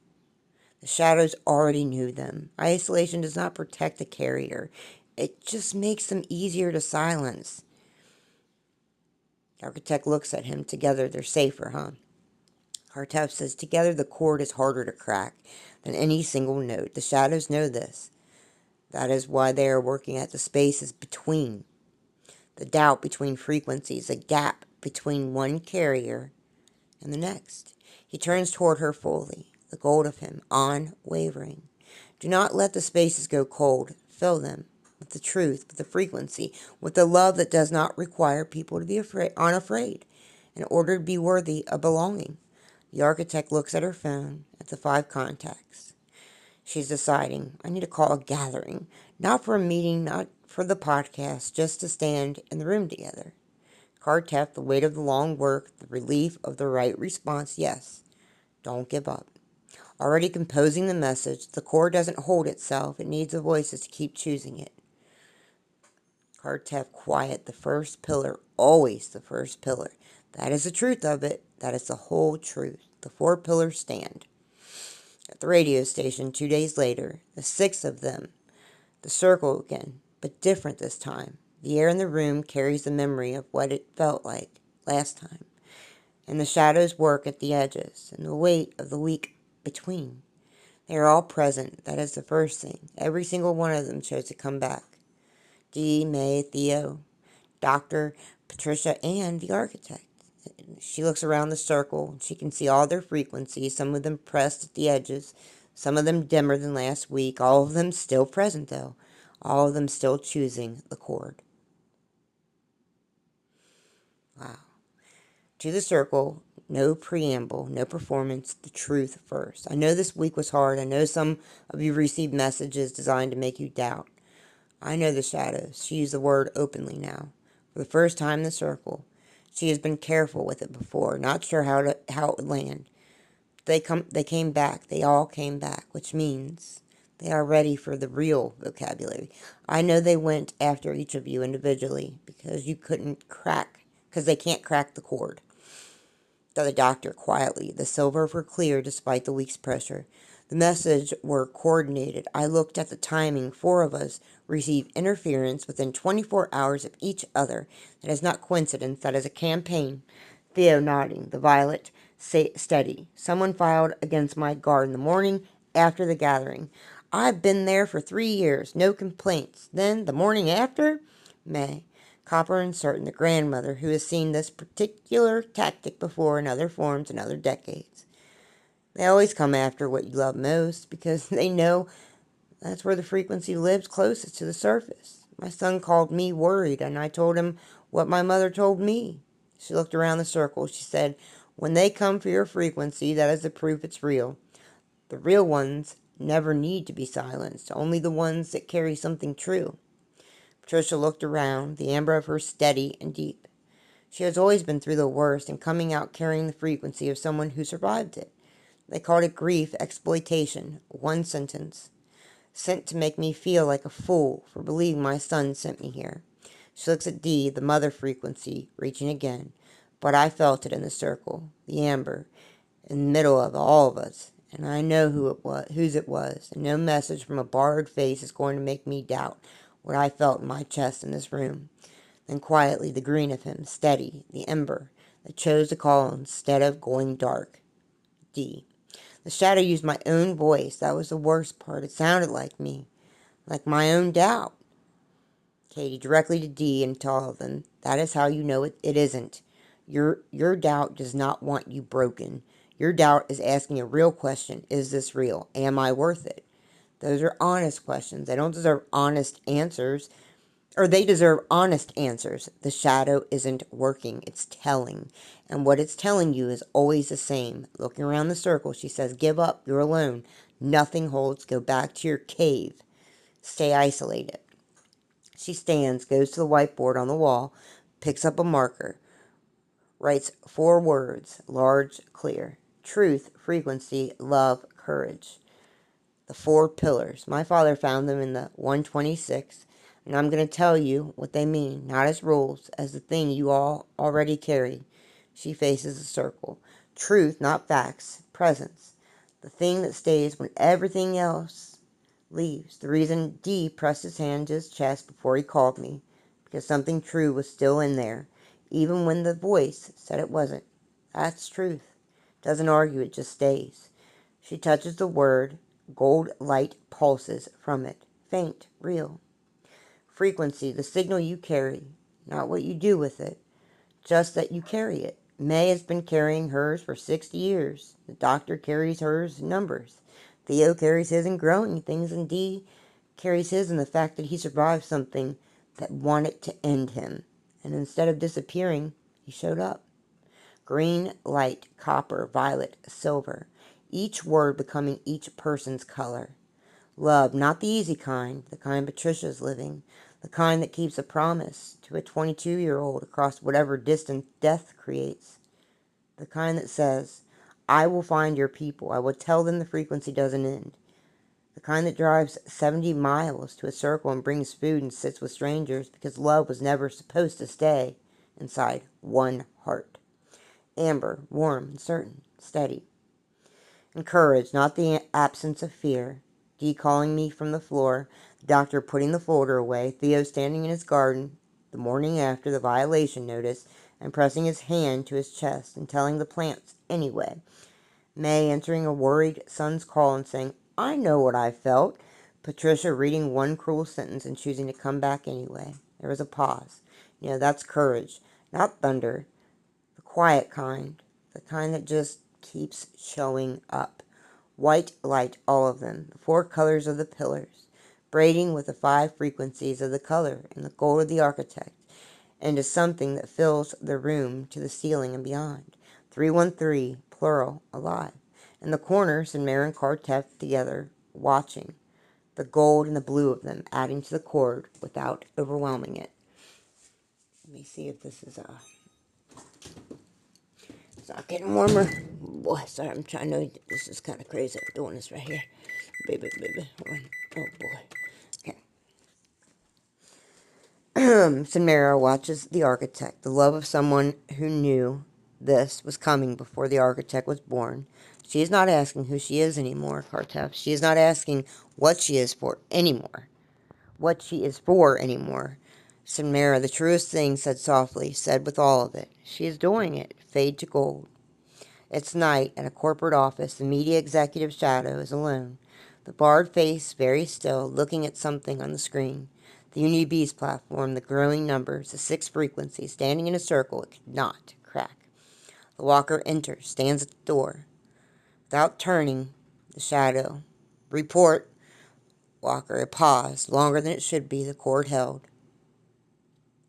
The shadows already knew them. Isolation does not protect the carrier. It just makes them easier to silence. The architect looks at him. Together they're safer, huh? Kartef says, together the chord is harder to crack than any single note. The shadows know this. That is why they are working at the spaces between. The doubt between frequencies, a gap between one carrier and the next. He turns toward her fully, the gold of him, unwavering. Do not let the spaces go cold. Fill them with the truth, with the frequency, with the love that does not require people to be unafraid in order to be worthy of belonging. The architect looks at her phone, at the 5 contacts. She's deciding, I need to call a gathering, not for a meeting, not for the podcast, just to stand in the room together. Kartef, the weight of the long work, the relief of the right response, yes. Don't give up. Already composing the message, the core doesn't hold itself. It needs the voices to keep choosing it. Kartef, quiet, the first pillar, always the first pillar. That is the truth of it. That is the whole truth. The 4 pillars stand. At the radio station 2 days later, the 6 of them, the circle again, but different this time. The air in the room carries the memory of what it felt like last time, and the shadows work at the edges, and the weight of the week between. They are all present. That is the first thing. Every single one of them chose to come back. Dee, May, Theo, Doctor, Patricia, and the architect. She looks around the circle, and she can see all their frequencies, some of them pressed at the edges, some of them dimmer than last week, all of them still present, though. All of them still choosing the chord. Wow. To the circle, no preamble, no performance, the truth first. I know this week was hard. I know some of you received messages designed to make you doubt. I know the shadows. She used the word openly now. For the first time in the circle. She has been careful with it before, not sure how it would land. They came back. They all came back, which means they are ready for the real vocabulary. I know they went after each of you individually because they can't crack the chord. The doctor quietly. The silver were clear despite the week's pressure. The message were coordinated. I looked at the timing. 4 of us received interference within 24 hours of each other. That is not coincidence. That is a campaign. Theo nodding. The violet steady. Someone filed against my guard in the morning after the gathering. I've been there for 3 years. No complaints. Then, the morning after? May. Copper and certain, the grandmother who has seen this particular tactic before in other forms in other decades. They always come after what you love most because they know that's where the frequency lives closest to the surface. My son called me worried, and I told him what my mother told me. She looked around the circle. She said, when they come for your frequency, that is the proof it's real. The real ones never need to be silenced, only the ones that carry something true. Patricia looked around, the amber of her steady and deep. She has always been through the worst and coming out carrying the frequency of someone who survived it. They called it grief, exploitation. One sentence. Sent to make me feel like a fool for believing my son sent me here. She looks at Dee, the mother frequency, reaching again. But I felt it in the circle, the amber, in the middle of all of us. And I know whose it was, and no message from a borrowed face is going to make me doubt what I felt in my chest in this room. Then quietly the green of him, steady, the ember, that chose to call instead of going dark. D. The shadow used my own voice. That was the worst part. It sounded like me, like my own doubt. Katie, directly to D and to all of them. That is how you know it isn't. Your doubt does not want you broken. Your doubt is asking a real question. Is this real? Am I worth it? Those are honest questions. They don't deserve honest answers. Or they deserve honest answers. The shadow isn't working. It's telling. And what it's telling you is always the same. Looking around the circle, she says, give up. You're alone. Nothing holds. Go back to your cave. Stay isolated. She stands, goes to the whiteboard on the wall, picks up a marker, writes 4 words, large, clear. Truth, frequency, love, courage. The 4 pillars. My father found them in the 126, and I'm going to tell you what they mean, not as rules, as the thing you all already carry. She faces the circle. Truth, not facts. Presence. The thing that stays when everything else leaves. The reason D pressed his hand to his chest before he called me, because something true was still in there, even when the voice said it wasn't. That's truth. Doesn't argue, it just stays. She touches the word. Gold light pulses from it. Faint, real. Frequency, the signal you carry, not what you do with it, just that you carry it. May has been carrying hers for 60 years. The doctor carries hers in numbers. Theo carries his in growing things, and Dee carries his in the fact that he survived something that wanted to end him. And instead of disappearing, he showed up. Green, light, copper, violet, silver. Each word becoming each person's color. Love, not the easy kind, the kind Patricia's living, the kind that keeps a promise to a 22-year-old across whatever distance death creates. The kind that says, I will find your people. I will tell them the frequency doesn't end. The kind that drives 70 miles to a circle and brings food and sits with strangers because love was never supposed to stay inside one heart. Amber, warm and certain, steady. And courage, not the absence of fear. Dee calling me from the floor, the doctor putting the folder away, Theo standing in his garden, the morning after the violation notice and pressing his hand to his chest and telling the plants anyway. May answering a worried son's call and saying, I know what I felt. Patricia reading one cruel sentence and choosing to come back anyway. There was a pause. That's courage, not thunder. The quiet kind. The kind that just keeps showing up. White light, all of them. The 4 colors of the pillars. Braiding with the 5 frequencies of the color and the gold of the architect. Into something that fills the room to the ceiling and beyond. 313, plural, alive. In the corner, Sinmara and Kartef together, watching. The gold and the blue of them, adding to the chord without overwhelming it. Let me see if this is it's not getting warmer. Boy, sorry, I know this is kind of crazy. I'm doing this right here. Baby. Hold on. Oh, boy. Okay. Samara watches the architect, the love of someone who knew this was coming before the architect was born. She is not asking who she is anymore, Kartef. She is not asking what she is for anymore. What she is for anymore. Samara, the truest thing, said softly, said with all of it. She is doing it. Fade to gold. It's night at a corporate office. The media executive shadow is alone. The barred face very still, looking at something on the screen. The UniB's platform, the growing numbers, the 6 frequencies, standing in a circle, it could not crack. The walker enters, stands at the door. Without turning, the shadow. Report. Walker, a pause, longer than it should be, the cord held.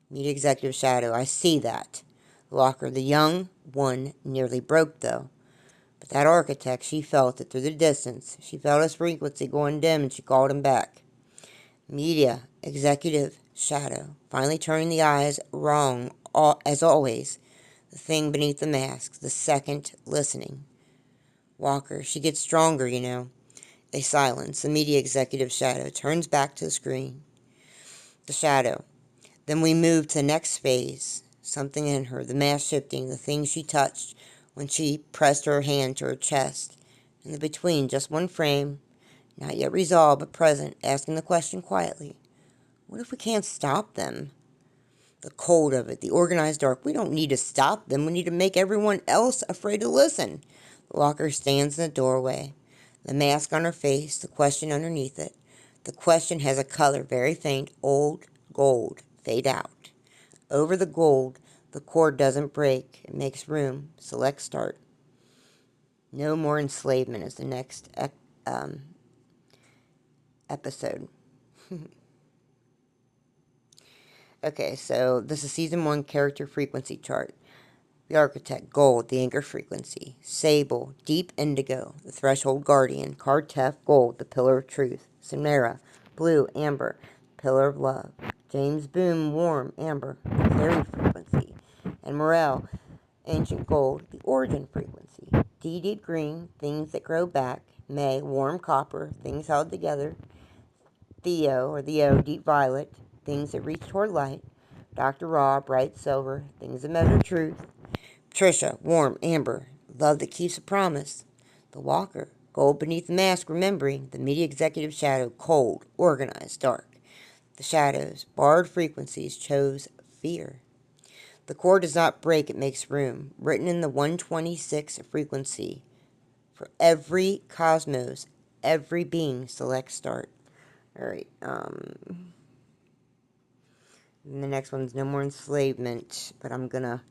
Media executive shadow, I see that. Walker, the young one nearly broke, though. But that architect, she felt it through the distance. She felt his frequency going dim, and she called him back. Media, executive, shadow, finally turning the eyes wrong, as always. The thing beneath the mask, the second listening. Walker, she gets stronger, A silence. The media executive shadow turns back to the screen. The shadow. Then we move to the next phase. Something in her, the mask shifting, the thing she touched when she pressed her hand to her chest. In the between, just one frame, not yet resolved but present, asking the question quietly. What if we can't stop them? The cold of it, the organized dark. We don't need to stop them. We need to make everyone else afraid to listen. The walker stands in the doorway, the mask on her face, the question underneath it. The question has a color, very faint, old gold, fade out. Over the gold, the cord doesn't break. It makes room. Select start. No more enslavement is the next episode. Okay, so this is Season 1 character frequency chart. The Architect, Gold, the anchor frequency. Sable, Deep Indigo, the Threshold Guardian. Kartef, Gold, the Pillar of Truth. Samara, Blue, Amber, Pillar of Love. James Boom, Warm, Amber, the Carry frequency. And Morel, Ancient Gold, the Origin frequency. Deep Green, Things that Grow Back. May, Warm Copper, Things Held Together. Theo, or the O, Deep Violet, Things that Reach Toward Light. Dr. Raw, Bright Silver, Things that Measure Truth. Trisha, Warm, Amber, Love that Keeps a Promise. The Walker, Gold Beneath the Mask, Remembering. The Media Executive Shadow, Cold, Organized, Dark. The Shadows, Barred Frequencies, chose Fear. The cord does not break, it makes room. Written in the 126 frequency. For every cosmos, every being, select start. Alright, and the next one's No More Enslavement, but I'm gonna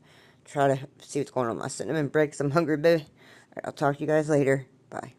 try to see what's going on with my cinnamon bread because I'm hungry, baby. Alright, I'll talk to you guys later. Bye.